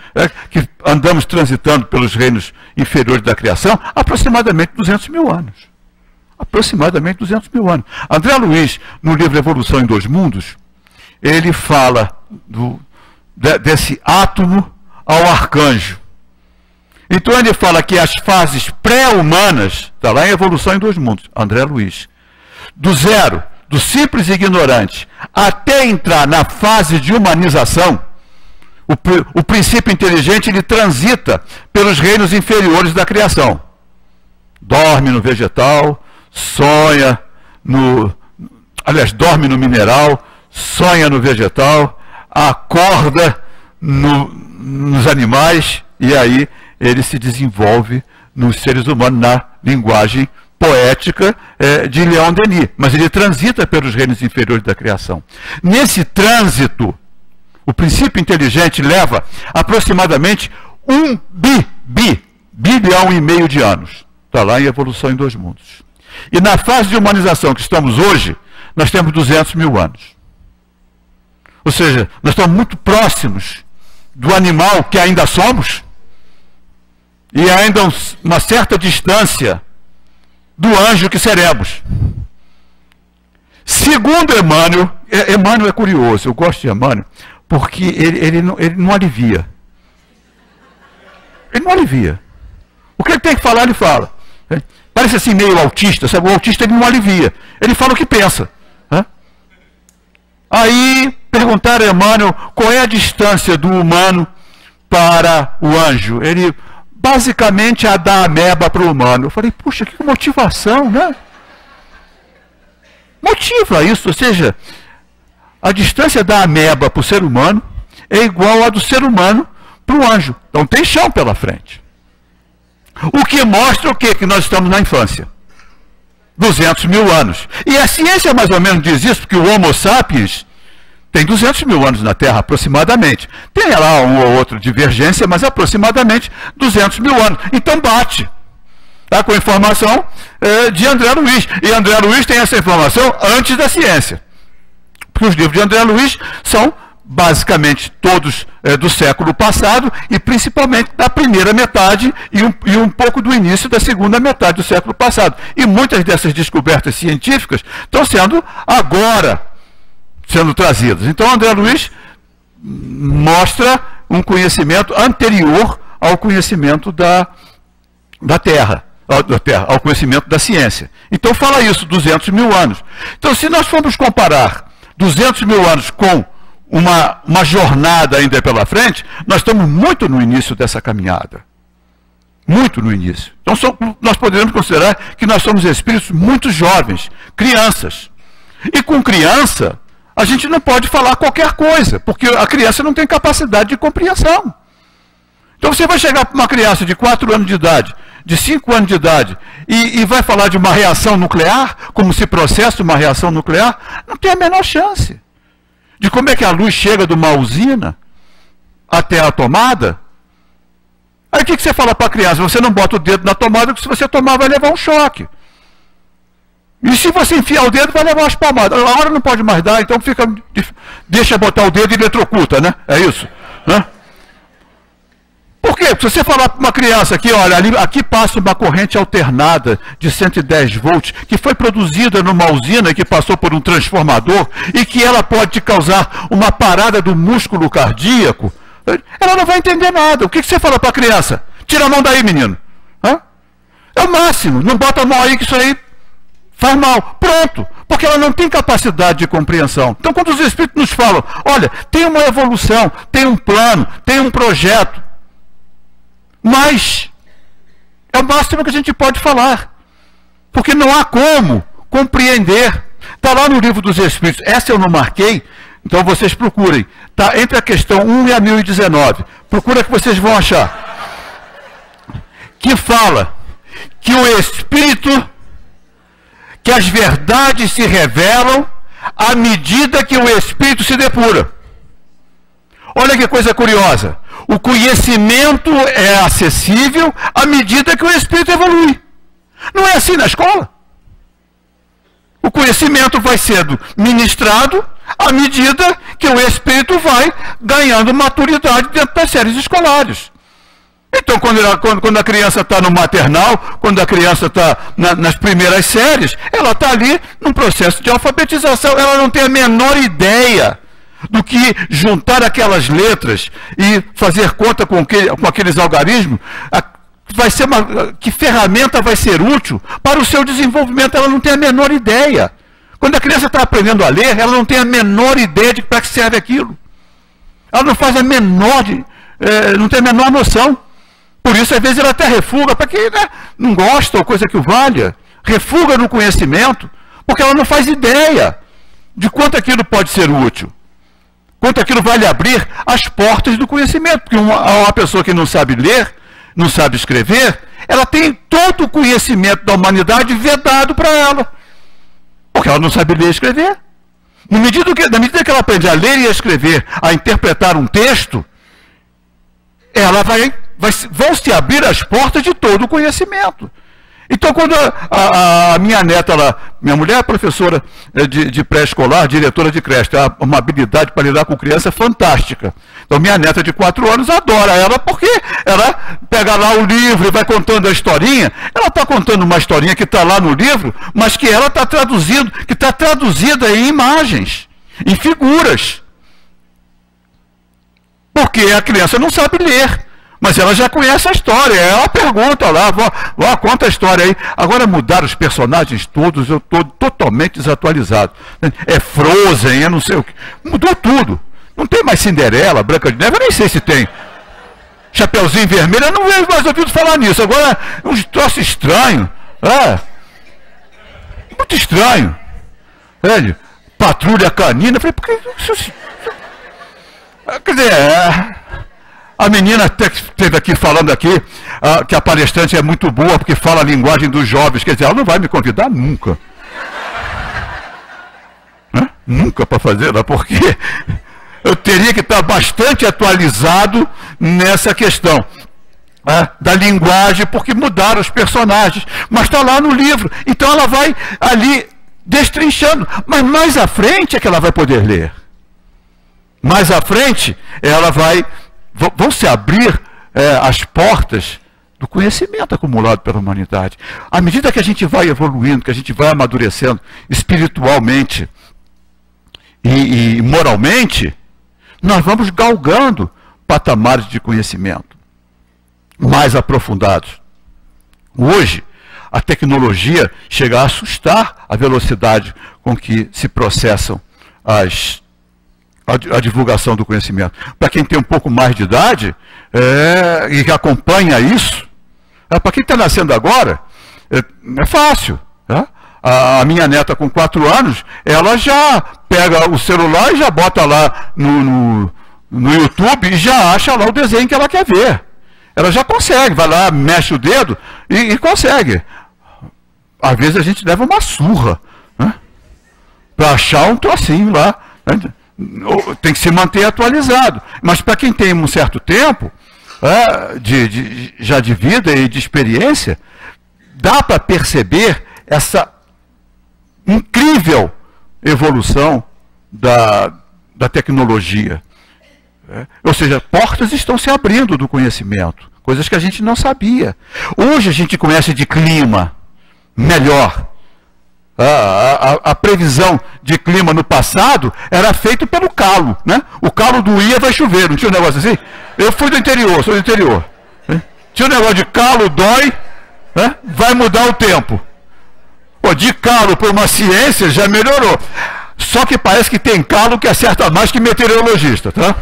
que andamos transitando pelos reinos inferiores da criação aproximadamente 200 mil anos. Aproximadamente 200 mil anos. André Luiz, no livro Evolução em Dois Mundos, ele fala desse átomo ao arcanjo. Então ele fala que as fases pré-humanas, está lá em Evolução em Dois Mundos, André Luiz, do zero, do simples ignorante, até entrar na fase de humanização, o princípio inteligente ele transita pelos reinos inferiores da criação. Dorme no vegetal, sonha dorme no mineral, sonha no vegetal, acorda nos animais, e aí ele se desenvolve nos seres humanos na linguagem poética de Leon Denis, mas ele transita pelos reinos inferiores da criação. Nesse trânsito, o princípio inteligente leva aproximadamente 1 bilhão e meio de anos. Está lá em Evolução em Dois Mundos. E na fase de humanização que estamos hoje, nós temos 200 mil anos. Ou seja, nós estamos muito próximos do animal que ainda somos, e ainda uma certa distância do anjo que seremos. Segundo Emmanuel, Emmanuel é curioso, eu gosto de Emmanuel, porque ele não alivia. Ele não alivia. O que ele tem que falar, ele fala. Parece assim meio autista, sabe? O autista ele não alivia. Ele fala o que pensa. Aí perguntaram a Emmanuel qual é a distância do humano para o anjo. Ele basicamente a da ameba para o humano. Eu falei, puxa, que motivação, né? Motiva isso, ou seja, a distância da ameba para o ser humano é igual a do ser humano para o anjo. Então tem chão pela frente. O que mostra o quê? Que nós estamos na infância. 200 mil anos. E a ciência mais ou menos diz isso, porque o Homo sapiens tem 200 mil anos na Terra, aproximadamente. Tem lá uma ou outra divergência, mas aproximadamente 200 mil anos. Então bate. Tá? Com a informação de André Luiz. E André Luiz tem essa informação antes da ciência. Porque os livros de André Luiz são basicamente todos do século passado e principalmente da primeira metade e um pouco do início da segunda metade do século passado. E muitas dessas descobertas científicas estão sendo agora trazidas. Então André Luiz mostra um conhecimento anterior ao conhecimento da Terra, ao conhecimento da ciência. Então fala isso, 200 mil anos. Então se nós formos comparar 200 mil anos com uma jornada ainda pela frente, nós estamos muito no início dessa caminhada. Muito no início. Então nós poderíamos considerar que nós somos espíritos muito jovens, crianças. E com criança, a gente não pode falar qualquer coisa, porque a criança não tem capacidade de compreensão. Então você vai chegar para uma criança de 4 anos de idade, de 5 anos de idade, e vai falar de uma reação nuclear, como se processa uma reação nuclear, não tem a menor chance. De como é que a luz chega de uma usina até a tomada. Aí o que você fala para a criança? Você não bota o dedo na tomada, porque se você tomar vai levar um choque. E se você enfiar o dedo, vai levar umas palmadas. A hora não pode mais dar, então deixa botar o dedo e eletrocuta, né? É isso? Né? Por quê? Porque se você falar para uma criança aqui, olha, aqui passa uma corrente alternada de 110 volts, que foi produzida numa usina que passou por um transformador e que ela pode te causar uma parada do músculo cardíaco, ela não vai entender nada. O que você fala para a criança? Tira a mão daí, menino. Hã? É o máximo. Não bota a mão aí que isso aí faz mal. Pronto. Porque ela não tem capacidade de compreensão. Então, quando os espíritos nos falam, olha, tem uma evolução, tem um plano, tem um projeto, mas é o máximo que a gente pode falar. Porque não há como compreender. Está lá no livro dos Espíritos. Essa eu não marquei, então vocês procurem. Está entre a questão 1 e a 1019. Procura que vocês vão achar. Que fala que o Espírito, que as verdades se revelam à medida que o Espírito se depura. Olha que coisa curiosa. O conhecimento é acessível à medida que o Espírito evolui. Não é assim na escola. O conhecimento vai sendo ministrado à medida que o Espírito vai ganhando maturidade dentro das séries escolares. Então, quando a criança está no maternal, quando a criança está nas primeiras séries, ela está ali num processo de alfabetização. Ela não tem a menor ideia do que juntar aquelas letras e fazer conta com aqueles algarismos. Que ferramenta vai ser útil para o seu desenvolvimento? Ela não tem a menor ideia. Quando a criança está aprendendo a ler, ela não tem a menor ideia de para que serve aquilo. Ela não faz não tem a menor noção. Por isso, às vezes, ela até refuga, para quem não gosta ou coisa que o valha, refuga no conhecimento, porque ela não faz ideia de quanto aquilo pode ser útil, quanto aquilo vai lhe abrir as portas do conhecimento. Porque uma pessoa que não sabe ler, não sabe escrever, ela tem todo o conhecimento da humanidade vedado para ela, porque ela não sabe ler e escrever. Na medida que ela aprende a ler e a escrever, a interpretar um texto, ela vão se abrir as portas de todo o conhecimento. Então, quando a minha neta lá, minha mulher é professora de pré-escolar, diretora de creche, tem uma habilidade para lidar com criança fantástica. Então, minha neta de 4 anos adora ela, porque ela pega lá o livro e vai contando a historinha. Ela está contando uma historinha que está lá no livro, mas que ela está traduzindo, que está traduzida em imagens, em figuras. Porque a criança não sabe ler. Mas ela já conhece a história, ela pergunta lá, vó, conta a história aí. Agora mudaram os personagens todos, eu estou totalmente desatualizado. É Frozen, eu não sei o que. Mudou tudo. Não tem mais Cinderela, Branca de Neve, eu nem sei se tem. Chapeuzinho Vermelho, eu não vejo mais ouvido falar nisso. Agora é um troço estranho. Muito estranho. Patrulha Canina. Eu falei, por que isso? Quer dizer, a menina esteve aqui falando aqui que a palestrante é muito boa porque fala a linguagem dos jovens. Quer dizer, ela não vai me convidar nunca. Nunca para fazer, porque eu teria que estar bastante atualizado nessa questão da linguagem, porque mudaram os personagens. Mas está lá no livro. Então ela vai ali destrinchando. Mas mais à frente é que ela vai poder ler. Mais à frente, vão se abrir as portas do conhecimento acumulado pela humanidade. À medida que a gente vai evoluindo, que a gente vai amadurecendo espiritualmente e moralmente, nós vamos galgando patamares de conhecimento mais aprofundados. Hoje, a tecnologia chega a assustar a velocidade com que se processam a divulgação do conhecimento. Para quem tem um pouco mais de idade e que acompanha isso, para quem está nascendo agora, é fácil. A minha neta com 4 anos, ela já pega o celular e já bota lá no YouTube e já acha lá o desenho que ela quer ver. Ela já consegue, vai lá, mexe o dedo e consegue. Às vezes a gente leva uma surra, né, para achar um trocinho lá. Né? Tem que se manter atualizado. Mas para quem tem um certo tempo já de vida e de experiência, dá para perceber essa incrível evolução da tecnologia. Ou seja, portas estão se abrindo do conhecimento, coisas que a gente não sabia. Hoje a gente conhece de clima melhor. A previsão de clima no passado era feita pelo calo, né? O calo doía, vai chover, não tinha um negócio assim? Eu fui do interior, sou do interior. Tinha um negócio de calo, dói, né? Vai mudar o tempo. Pô, de calo por uma ciência já melhorou. Só que parece que tem calo que acerta mais que meteorologista, tá?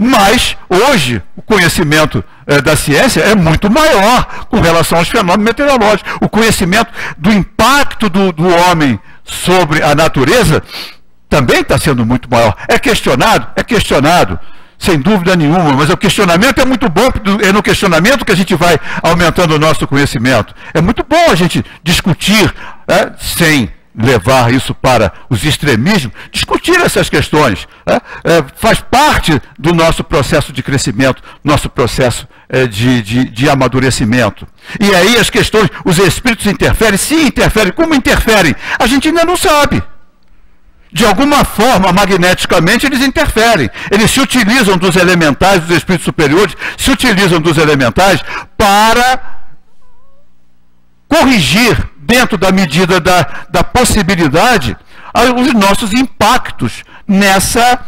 Mas, hoje, o conhecimento da ciência é muito maior com relação aos fenômenos meteorológicos. O conhecimento do impacto do homem sobre a natureza também está sendo muito maior. É questionado, sem dúvida nenhuma, mas o questionamento é muito bom, é no questionamento que a gente vai aumentando o nosso conhecimento. É muito bom a gente discutir, sem levar isso para os extremismos, discutir essas questões. Faz parte do nosso processo de crescimento, nosso processo de amadurecimento. E aí as questões, os espíritos interferem, se interferem, como interferem? A gente ainda não sabe. De alguma forma, magneticamente, eles interferem. Eles se utilizam dos elementais, dos espíritos superiores, se utilizam dos elementais para corrigir, dentro da medida da possibilidade, os nossos impactos nessa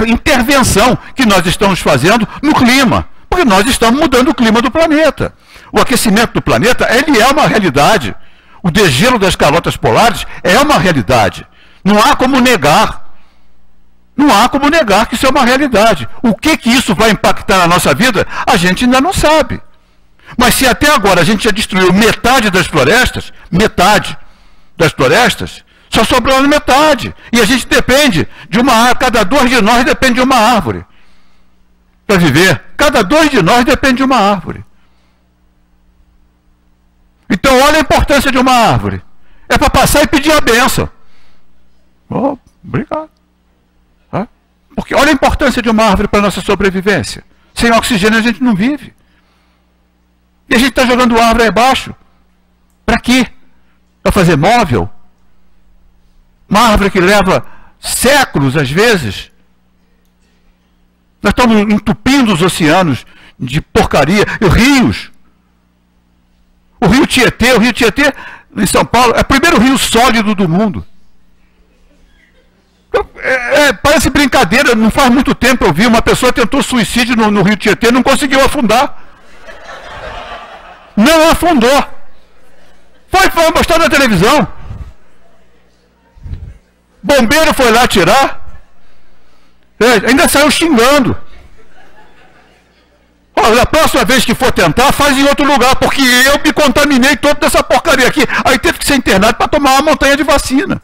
intervenção que nós estamos fazendo no clima. Porque nós estamos mudando o clima do planeta. O aquecimento do planeta, ele é uma realidade. O degelo das calotas polares é uma realidade. Não há como negar. Não há como negar que isso é uma realidade. O que isso vai impactar na nossa vida, a gente ainda não sabe. Mas se até agora a gente já destruiu metade das florestas, só sobrou metade. E a gente depende de uma árvore. Cada 2 de nós depende de uma árvore para viver. Cada 2 de nós depende de uma árvore. Então olha a importância de uma árvore. É para passar e pedir a bênção. Oh, obrigado. Porque olha a importância de uma árvore para a nossa sobrevivência. Sem oxigênio a gente não vive. E a gente está jogando árvore aí abaixo. Para quê? Para fazer móvel? Uma árvore que leva séculos, às vezes. Nós estamos entupindo os oceanos de porcaria. E rios. O rio Tietê, em São Paulo, é o primeiro rio sólido do mundo. Parece brincadeira, não faz muito tempo eu vi, uma pessoa tentou suicídio no rio Tietê e não conseguiu afundar. Não afundou. Foi mostrar na televisão. Bombeiro foi lá tirar. Ainda saiu xingando. A próxima vez que for tentar, faz em outro lugar, porque eu me contaminei todo dessa porcaria aqui. Aí teve que ser internado para tomar uma montanha de vacina.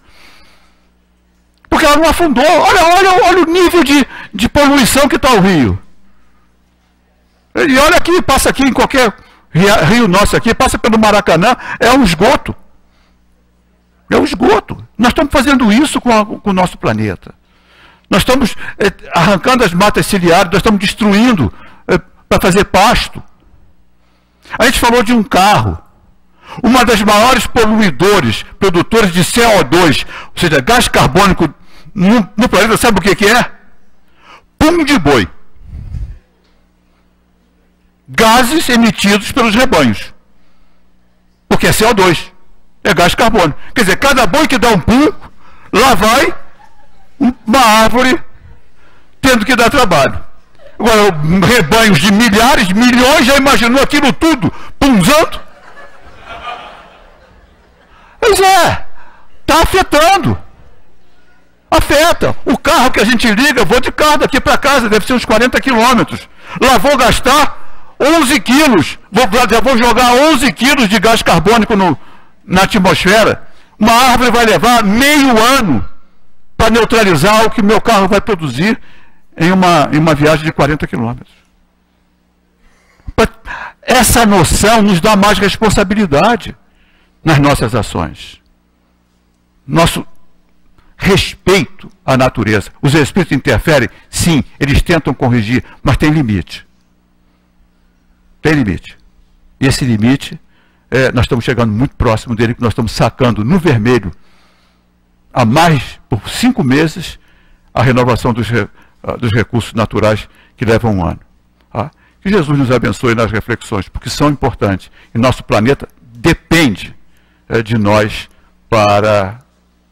Porque ela não afundou. Olha o nível de poluição que está o rio. E olha aqui, passa aqui em qualquer rio nosso aqui, passa pelo Maracanã, é um esgoto. É um esgoto. Nós estamos fazendo isso com o nosso planeta. Nós estamos arrancando as matas ciliares, nós estamos destruindo para fazer pasto. A gente falou de um carro. Uma das maiores produtores de CO2, ou seja, gás carbônico no planeta, sabe o que é? Pum de boi. Gases emitidos pelos rebanhos. Porque é CO2, é gás carbônico. Quer dizer, cada boi que dá um pum, lá vai uma árvore tendo que dar trabalho. Agora, rebanhos de milhares, milhões, já imaginou aquilo tudo punzando? Pois é, está afetando. Afeta. O carro que a gente liga, vou de carro daqui para casa, deve ser uns 40 quilômetros. Lá vou gastar 11 quilos, já vou jogar 11 quilos de gás carbônico na atmosfera. Uma árvore vai levar meio ano para neutralizar o que meu carro vai produzir em uma viagem de 40 quilômetros. Essa noção nos dá mais responsabilidade nas nossas ações. Nosso respeito à natureza. Os espíritos interferem? Sim, eles tentam corrigir, mas tem limite. Tem limite. E esse limite, nós estamos chegando muito próximo dele, que nós estamos sacando no vermelho, há mais, por 5 meses, a renovação dos recursos naturais que levam um ano. Tá? Que Jesus nos abençoe nas reflexões, porque são importantes. E nosso planeta depende de nós para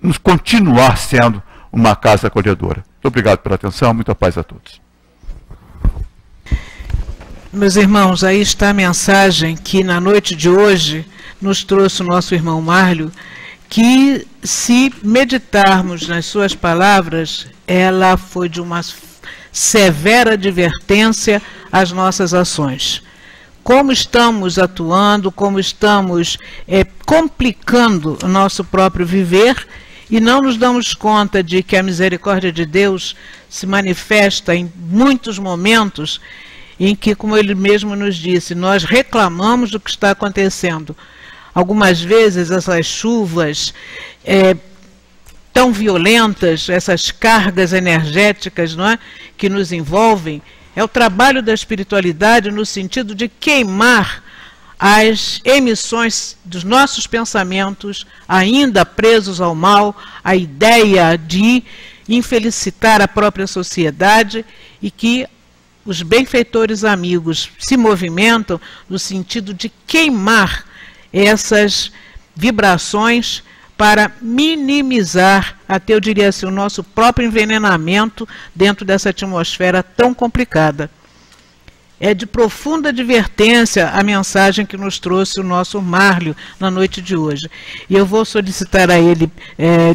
nos continuar sendo uma casa acolhedora. Muito obrigado pela atenção, muita paz a todos. Meus irmãos, aí está a mensagem que na noite de hoje nos trouxe o nosso irmão Márlio, que se meditarmos nas suas palavras, ela foi de uma severa advertência às nossas ações. Como estamos atuando, como estamos complicando o nosso próprio viver, e não nos damos conta de que a misericórdia de Deus se manifesta em muitos momentos em que, como ele mesmo nos disse, nós reclamamos do que está acontecendo. Algumas vezes essas chuvas tão violentas, essas cargas energéticas, não é, que nos envolvem, é o trabalho da espiritualidade no sentido de queimar as emissões dos nossos pensamentos, ainda presos ao mal, a ideia de infelicitar a própria sociedade, e que os benfeitores amigos se movimentam no sentido de queimar essas vibrações para minimizar, até eu diria assim, o nosso próprio envenenamento dentro dessa atmosfera tão complicada. É de profunda advertência a mensagem que nos trouxe o nosso Márlio na noite de hoje. E eu vou solicitar a ele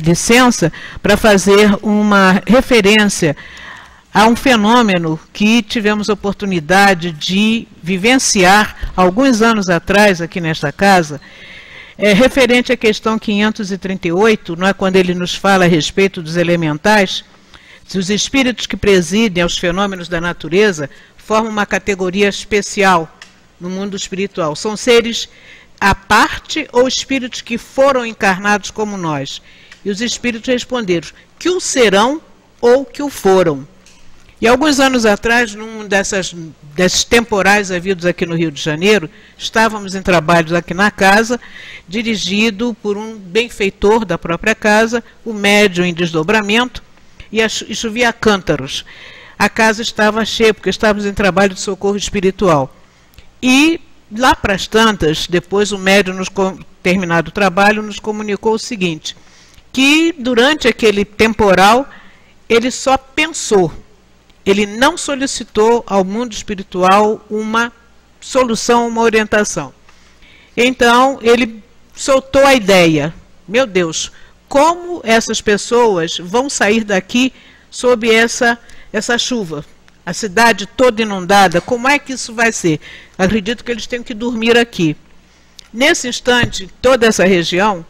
licença para fazer uma referência a um fenômeno que tivemos a oportunidade de vivenciar alguns anos atrás aqui nesta casa, referente à questão 538, não é, quando ele nos fala a respeito dos elementais, se os espíritos que presidem aos fenômenos da natureza formam uma categoria especial no mundo espiritual. São seres à parte ou espíritos que foram encarnados como nós? E os espíritos responderam que o serão ou que o foram. E alguns anos atrás, num desses temporais havidos aqui no Rio de Janeiro, estávamos em trabalhos aqui na casa, dirigido por um benfeitor da própria casa, o médium em desdobramento, e chovia cântaros. A casa estava cheia, porque estávamos em trabalho de socorro espiritual. E lá para as tantas, depois o médium, terminado o trabalho, nos comunicou o seguinte, que durante aquele temporal, ele só pensou, ele não solicitou ao mundo espiritual uma solução, uma orientação. Então, ele soltou a ideia, meu Deus, como essas pessoas vão sair daqui sob essa chuva? A cidade toda inundada, como é que isso vai ser? Acredito que eles têm que dormir aqui. Nesse instante, toda essa região,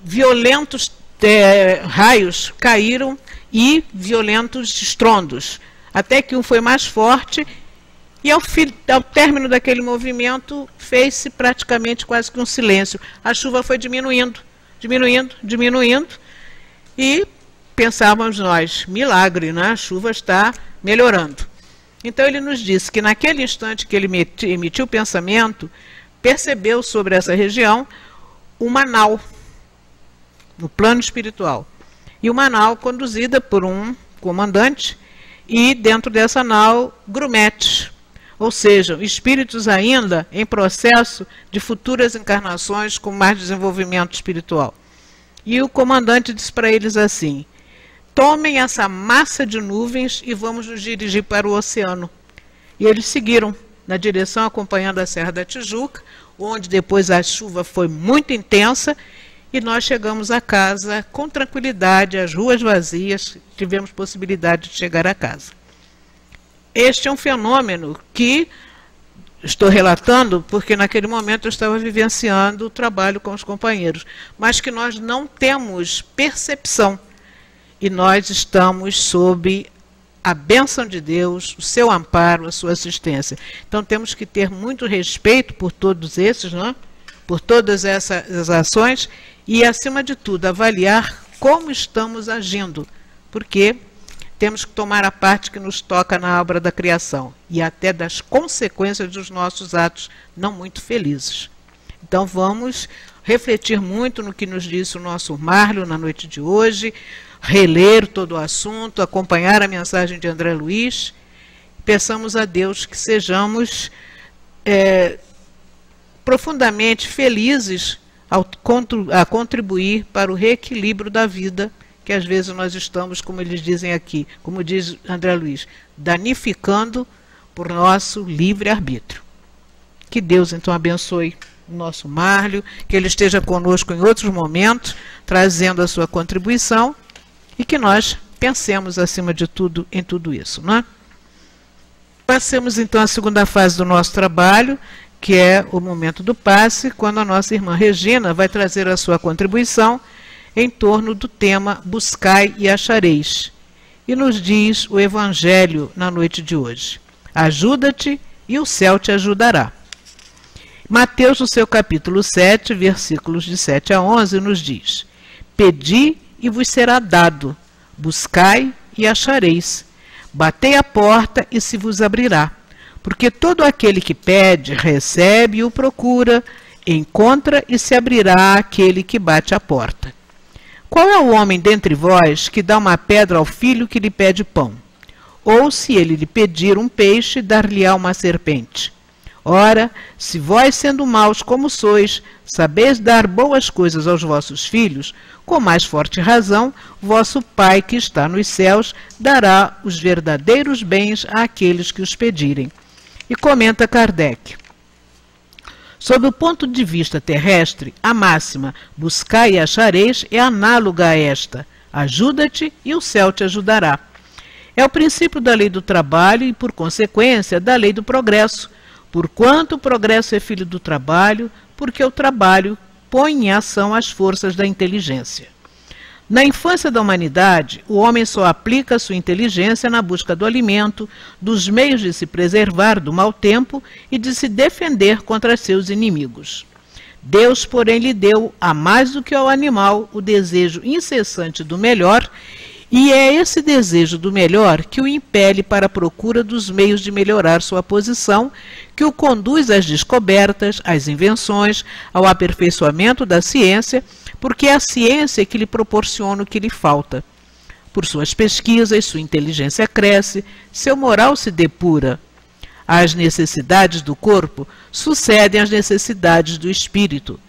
violentos raios caíram e violentos estrondos, até que um foi mais forte, e ao término daquele movimento fez-se praticamente quase que um silêncio. A chuva foi diminuindo, e pensávamos nós, milagre, né? A chuva está melhorando. Então ele nos disse que naquele instante que ele emitiu o pensamento, percebeu sobre essa região uma nau, no plano espiritual. E uma nau conduzida por um comandante, e dentro dessa nau, grumetes, ou seja, espíritos ainda em processo de futuras encarnações com mais desenvolvimento espiritual. E o comandante disse para eles assim, tomem essa massa de nuvens e vamos nos dirigir para o oceano. E eles seguiram na direção, acompanhando a Serra da Tijuca, onde depois a chuva foi muito intensa, e nós chegamos a casa com tranquilidade, as ruas vazias, tivemos possibilidade de chegar a casa. Este é um fenômeno que estou relatando porque naquele momento eu estava vivenciando o trabalho com os companheiros, mas que nós não temos percepção, e nós estamos sob a bênção de Deus, o seu amparo, a sua assistência. Então temos que ter muito respeito por todos esses, não é? Por todas essas ações e, acima de tudo, avaliar como estamos agindo, porque temos que tomar a parte que nos toca na obra da criação e até das consequências dos nossos atos não muito felizes. Então vamos refletir muito no que nos disse o nosso Márlio na noite de hoje, reler todo o assunto, acompanhar a mensagem de André Luiz. Peçamos a Deus que sejamos profundamente felizes a contribuir para o reequilíbrio da vida, que às vezes nós estamos, como eles dizem aqui, como diz André Luiz, danificando por nosso livre-arbítrio. Que Deus então abençoe o nosso Márlio, que ele esteja conosco em outros momentos, trazendo a sua contribuição, e que nós pensemos, acima de tudo, em tudo isso, não é? Passemos então à segunda fase do nosso trabalho, que é o momento do passe, quando a nossa irmã Regina vai trazer a sua contribuição em torno do tema Buscai e achareis. E nos diz o Evangelho na noite de hoje: ajuda-te e o céu te ajudará. Mateus, no seu capítulo 7, versículos de 7 a 11, nos diz: pedi e vos será dado, buscai e achareis, batei a porta e se vos abrirá. Porque todo aquele que pede, recebe e o procura, encontra e se abrirá àquele que bate à porta. Qual é o homem dentre vós que dá uma pedra ao filho que lhe pede pão? Ou se ele lhe pedir um peixe, dar-lhe-á uma serpente? Ora, se vós, sendo maus como sois, sabeis dar boas coisas aos vossos filhos, com mais forte razão, vosso Pai que está nos céus dará os verdadeiros bens àqueles que os pedirem. E comenta Kardec: sob o ponto de vista terrestre, a máxima buscai e achareis é análoga a esta: ajuda-te e o céu te ajudará. É o princípio da lei do trabalho e, por consequência, da lei do progresso, porquanto o progresso é filho do trabalho, porque o trabalho põe em ação as forças da inteligência. Na infância da humanidade, o homem só aplica sua inteligência na busca do alimento, dos meios de se preservar do mau tempo e de se defender contra seus inimigos. Deus, porém, lhe deu, a mais do que ao animal, o desejo incessante do melhor, e é esse desejo do melhor que o impele para a procura dos meios de melhorar sua posição, que o conduz às descobertas, às invenções, ao aperfeiçoamento da ciência, porque é a ciência que lhe proporciona o que lhe falta. Por suas pesquisas, sua inteligência cresce, seu moral se depura. As necessidades do corpo sucedem às necessidades do espírito.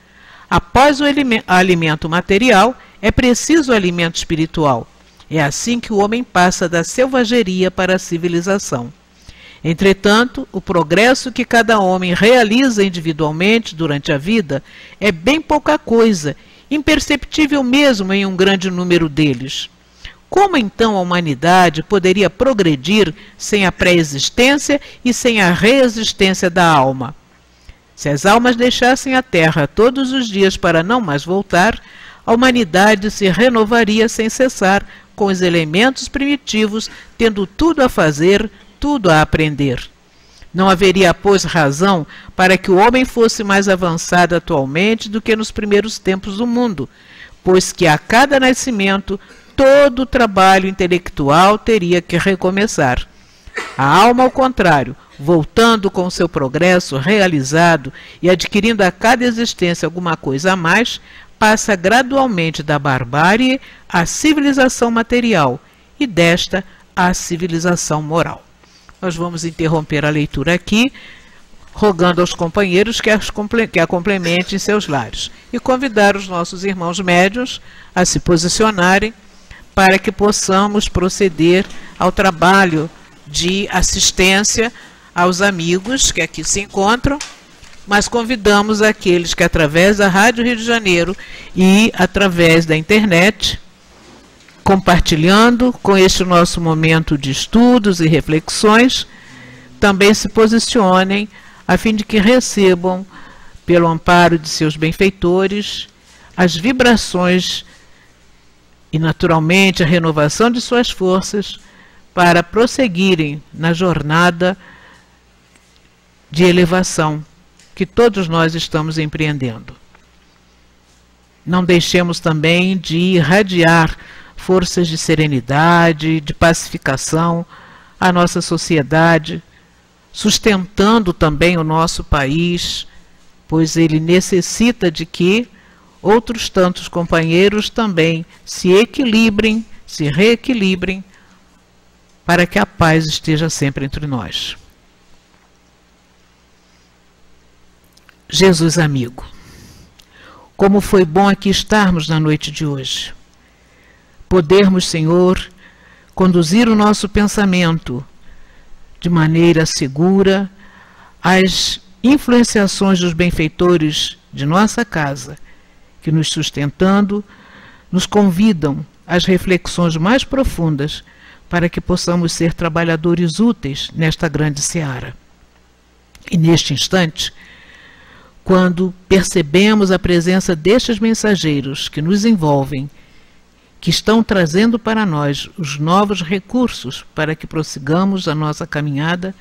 Após o alimento material, é preciso o alimento espiritual. É assim que o homem passa da selvageria para a civilização. Entretanto, o progresso que cada homem realiza individualmente durante a vida é bem pouca coisa, imperceptível mesmo em um grande número deles. Como então a humanidade poderia progredir sem a pré-existência e sem a reexistência da alma? Se as almas deixassem a Terra todos os dias para não mais voltar, a humanidade se renovaria sem cessar, com os elementos primitivos, tendo tudo a fazer, tudo a aprender. Não haveria, pois, razão para que o homem fosse mais avançado atualmente do que nos primeiros tempos do mundo, pois que a cada nascimento todo o trabalho intelectual teria que recomeçar. A alma, ao contrário, voltando com seu progresso realizado e adquirindo a cada existência alguma coisa a mais, passa gradualmente da barbárie à civilização material e desta à civilização moral. Nós vamos interromper a leitura aqui, rogando aos companheiros que a complementem em seus lares e convidar os nossos irmãos médiuns a se posicionarem para que possamos proceder ao trabalho de assistência aos amigos que aqui se encontram, mas convidamos aqueles que, através da Rádio Rio de Janeiro e através da internet, compartilhando com este nosso momento de estudos e reflexões, também se posicionem a fim de que recebam, pelo amparo de seus benfeitores, as vibrações e, naturalmente, a renovação de suas forças para prosseguirem na jornada de elevação que todos nós estamos empreendendo. Não deixemos também de irradiar forças de serenidade, de pacificação à nossa sociedade, sustentando também o nosso país, pois ele necessita de que outros tantos companheiros também se equilibrem, se reequilibrem, para que a paz esteja sempre entre nós. Jesus amigo, como foi bom aqui estarmos na noite de hoje. Podermos, Senhor, conduzir o nosso pensamento de maneira segura às influenciações dos benfeitores de nossa casa, que nos sustentando, nos convidam às reflexões mais profundas para que possamos ser trabalhadores úteis nesta grande seara. E neste instante, quando percebemos a presença destes mensageiros que nos envolvem, que estão trazendo para nós os novos recursos para que prossigamos a nossa caminhada,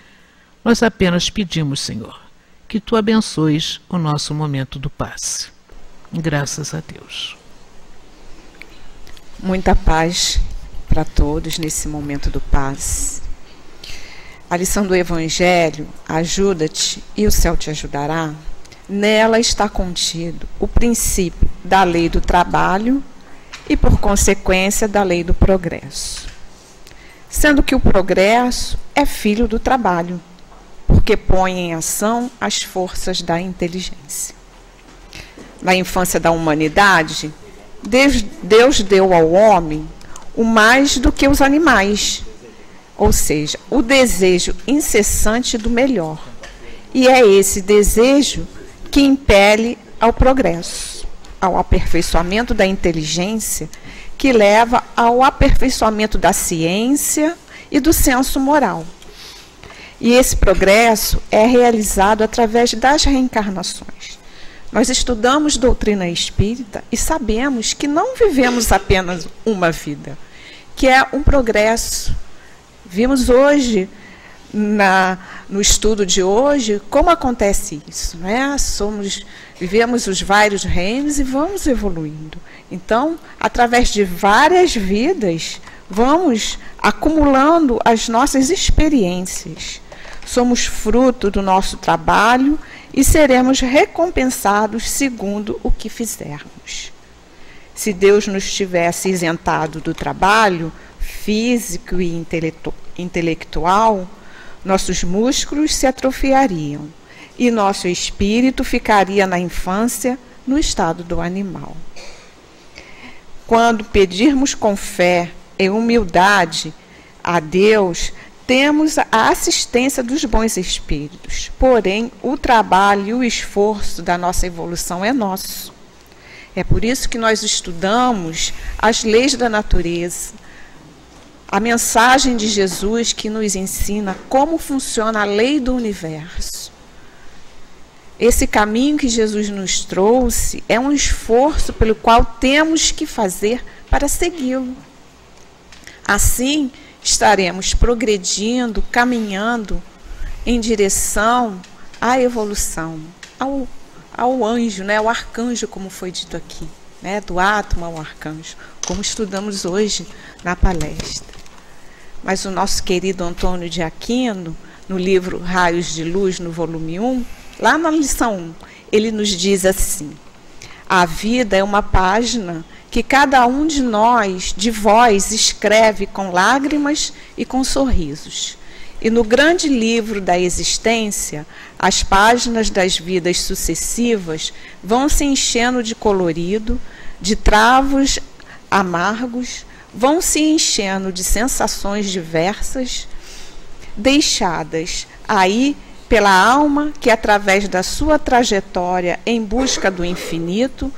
nós apenas pedimos, Senhor, que Tu abençoes o nosso momento do passe. Graças a Deus. Muita paz para todos nesse momento do passe. A lição do Evangelho, ajuda-te e o céu te ajudará. Nela está contido o princípio da lei do trabalho e, por consequência, da lei do progresso. Sendo que o progresso é filho do trabalho, porque põe em ação as forças da inteligência. Na infância da humanidade, Deus deu ao homem o mais do que os animais, ou seja, o desejo incessante do melhor. E é esse desejo que impele ao progresso, ao aperfeiçoamento da inteligência, que leva ao aperfeiçoamento da ciência e do senso moral. E esse progresso é realizado através das reencarnações. Nós estudamos doutrina espírita e sabemos que não vivemos apenas uma vida, que é um progresso. Vimos hoje, no estudo de hoje, como acontece isso, não é? Vivemos os vários reinos e vamos evoluindo. Então, através de várias vidas, vamos acumulando as nossas experiências. Somos fruto do nosso trabalho e seremos recompensados segundo o que fizermos. Se Deus nos tivesse isentado do trabalho físico e intelectual, nossos músculos se atrofiariam e nosso espírito ficaria na infância no estado do animal. Quando pedirmos com fé e humildade a Deus, temos a assistência dos bons espíritos. Porém, o trabalho e o esforço da nossa evolução é nosso. É por isso que nós estudamos as leis da natureza, a mensagem de Jesus que nos ensina como funciona a lei do universo. Esse caminho que Jesus nos trouxe é um esforço pelo qual temos que fazer para segui-lo. Assim, estaremos progredindo, caminhando em direção à evolução, ao anjo, né, ao arcanjo, como foi dito aqui, né, do átomo ao arcanjo, como estudamos hoje na palestra. Mas o nosso querido Antônio de Aquino, no livro Raios de Luz, no volume 1, lá na lição 1, ele nos diz assim: a vida é uma página que cada um de nós, de vós, escreve com lágrimas e com sorrisos. E no grande livro da existência, as páginas das vidas sucessivas vão se enchendo de colorido, de travos amargos, vão se enchendo de sensações diversas, deixadas aí pela alma que, através da sua trajetória em busca do infinito,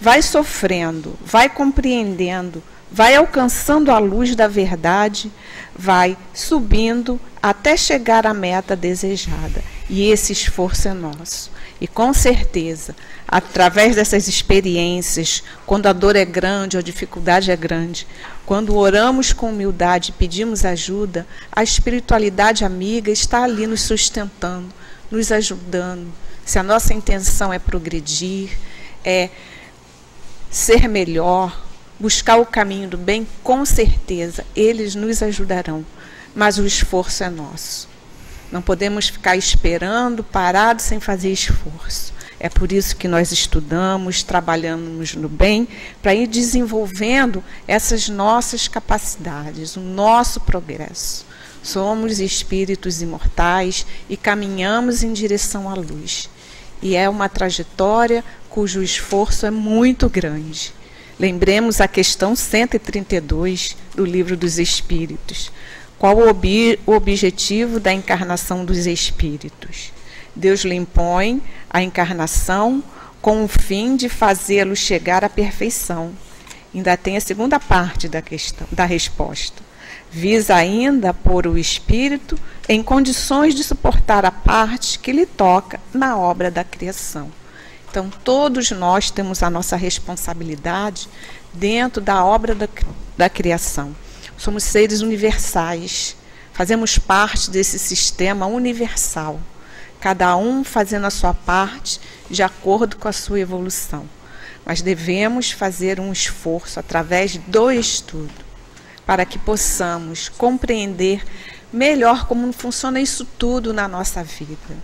vai sofrendo, vai compreendendo, vai alcançando a luz da verdade, vai subindo até chegar à meta desejada. E esse esforço é nosso. E com certeza, através dessas experiências, quando a dor é grande, a dificuldade é grande, quando oramos com humildade e pedimos ajuda, a espiritualidade amiga está ali nos sustentando, nos ajudando. Se a nossa intenção é progredir, é ser melhor, buscar o caminho do bem, com certeza eles nos ajudarão, mas o esforço é nosso. Não podemos ficar esperando, parados, sem fazer esforço. É por isso que nós estudamos, trabalhamos no bem, para ir desenvolvendo essas nossas capacidades, o nosso progresso. Somos espíritos imortais e caminhamos em direção à luz. E é uma trajetória cujo esforço é muito grande. Lembremos a questão 132 do Livro dos Espíritos. Qual o objetivo da encarnação dos espíritos? Deus lhe impõe a encarnação com o fim de fazê-lo chegar à perfeição. Ainda tem a segunda parte da questão, da resposta. Visa ainda pôr o espírito em condições de suportar a parte que lhe toca na obra da criação. Então, todos nós temos a nossa responsabilidade dentro da obra da criação. Somos seres universais, fazemos parte desse sistema universal, cada um fazendo a sua parte de acordo com a sua evolução. Mas devemos fazer um esforço através do estudo, para que possamos compreender melhor como funciona isso tudo na nossa vida.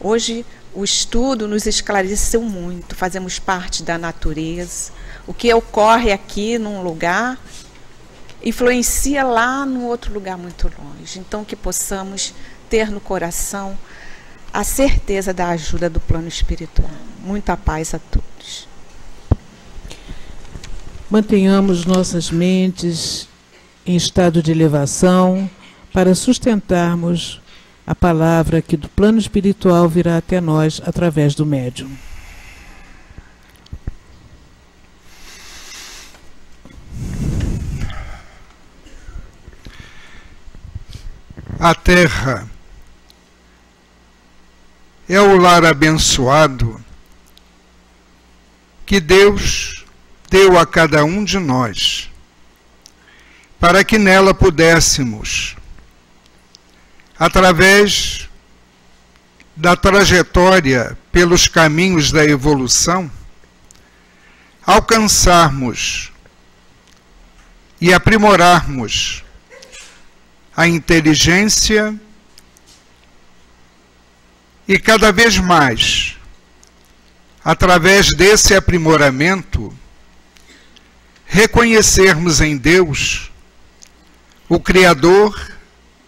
Hoje, o estudo nos esclareceu muito, fazemos parte da natureza. O que ocorre aqui num lugar influencia lá no outro lugar muito longe. Então, que possamos ter no coração a certeza da ajuda do plano espiritual. Muita paz a todos. Mantenhamos nossas mentes em estado de elevação para sustentarmos a palavra que do plano espiritual virá até nós através do médium. A terra é o lar abençoado que Deus deu a cada um de nós, para que nela pudéssemos, através da trajetória pelos caminhos da evolução, alcançarmos e aprimorarmos a inteligência e cada vez mais, através desse aprimoramento, reconhecermos em Deus o Criador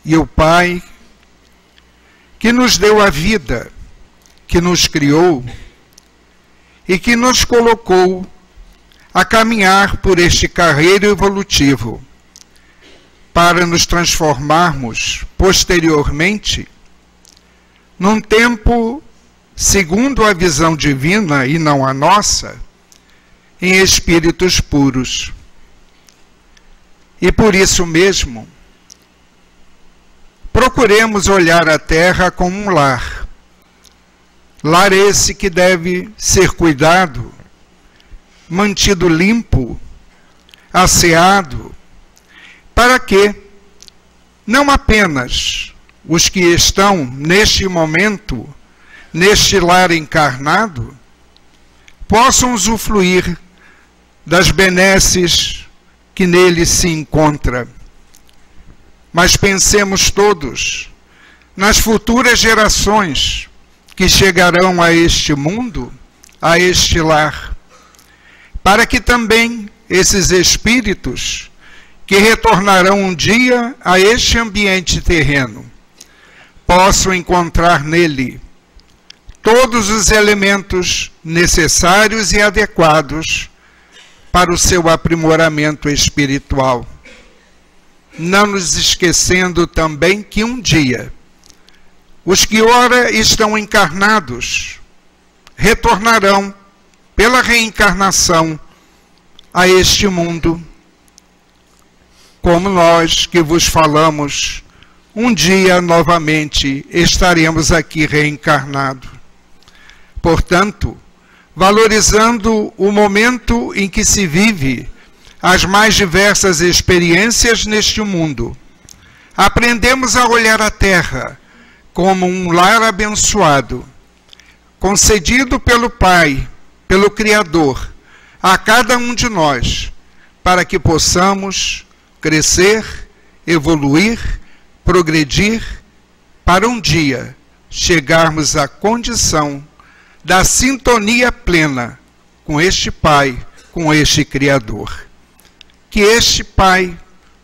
e o Pai que nos deu a vida, que nos criou e que nos colocou a caminhar por este carreiro evolutivo, para nos transformarmos posteriormente num tempo, segundo a visão divina e não a nossa, em espíritos puros. E por isso mesmo, procuremos olhar a terra como um lar. Lar esse que deve ser cuidado, mantido limpo, asseado, para que não apenas os que estão neste momento, neste lar encarnado, possam usufruir das benesses que nele se encontra, mas pensemos todos nas futuras gerações que chegarão a este mundo, a este lar, para que também esses espíritos que retornarão um dia a este ambiente terreno possam encontrar nele todos os elementos necessários e adequados para o seu aprimoramento espiritual. Não nos esquecendo também que um dia os que ora estão encarnados retornarão pela reencarnação a este mundo. Como nós que vos falamos, um dia novamente estaremos aqui reencarnados. Portanto, valorizando o momento em que se vive as mais diversas experiências neste mundo, aprendemos a olhar a Terra como um lar abençoado, concedido pelo Pai, pelo Criador, a cada um de nós, para que possamos crescer, evoluir, progredir, para um dia chegarmos à condição da sintonia plena com este Pai, com este Criador. Que este Pai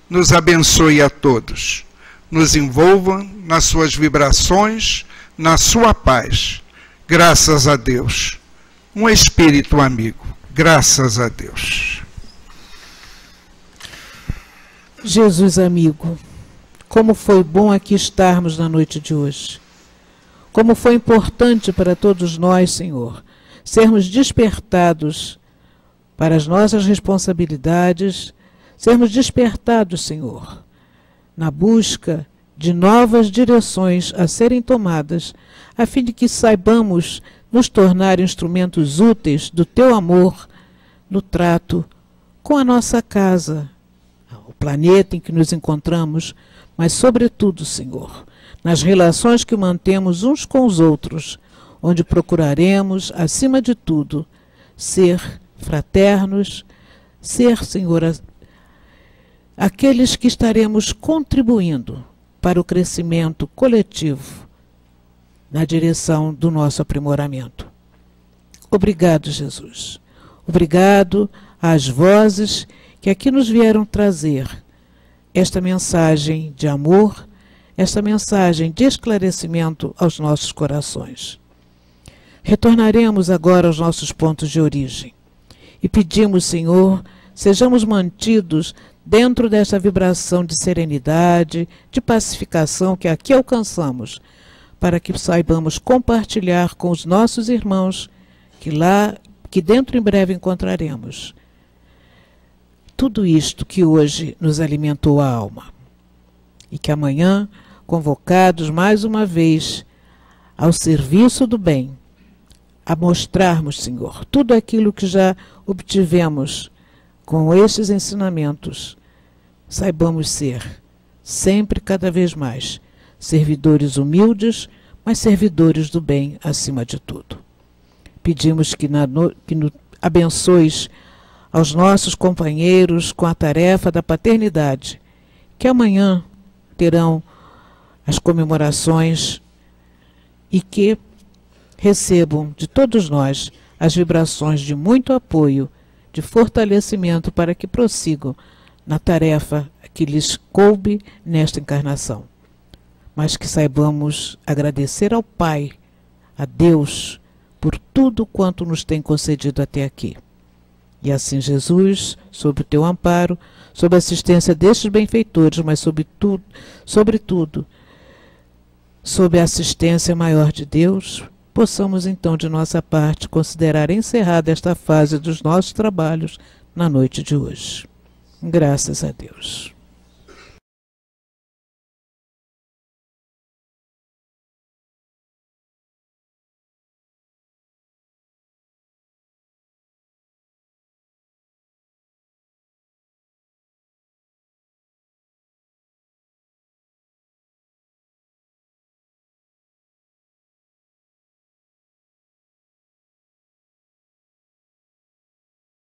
nos abençoe a todos, nos envolva nas suas vibrações, na sua paz. Graças a Deus. Um espírito amigo. Graças a Deus. Jesus amigo, como foi bom aqui estarmos na noite de hoje. Como foi importante para todos nós, Senhor, sermos despertados para as nossas responsabilidades, sermos despertados, Senhor, na busca de novas direções a serem tomadas, a fim de que saibamos nos tornar instrumentos úteis do Teu amor no trato com a nossa casa, o planeta em que nos encontramos, mas, sobretudo, Senhor, nas relações que mantemos uns com os outros, onde procuraremos, acima de tudo, ser fraternos, ser, Senhor, aqueles que estaremos contribuindo para o crescimento coletivo na direção do nosso aprimoramento. Obrigado, Jesus. Obrigado às vozes que aqui nos vieram trazer esta mensagem de amor, esta mensagem de esclarecimento aos nossos corações. Retornaremos agora aos nossos pontos de origem e pedimos, Senhor, sejamos mantidos dentro dessa vibração de serenidade, de pacificação que aqui alcançamos, para que saibamos compartilhar com os nossos irmãos que dentro em breve encontraremos. Tudo isto que hoje nos alimentou a alma. E que amanhã, convocados mais uma vez ao serviço do bem, a mostrarmos, Senhor, tudo aquilo que já obtivemos com estes ensinamentos, saibamos ser, sempre cada vez mais, servidores humildes, mas servidores do bem acima de tudo. Pedimos que nos abençoes aos nossos companheiros com a tarefa da paternidade, que amanhã terão as comemorações e que recebam de todos nós as vibrações de muito apoio, de fortalecimento para que prossigam na tarefa que lhes coube nesta encarnação. Mas que saibamos agradecer ao Pai, a Deus, por tudo quanto nos tem concedido até aqui. E assim, Jesus, sob o teu amparo, sob a assistência destes benfeitores, mas sobretudo, sob a assistência maior de Deus, possamos então, de nossa parte, considerar encerrada esta fase dos nossos trabalhos na noite de hoje. Graças a Deus.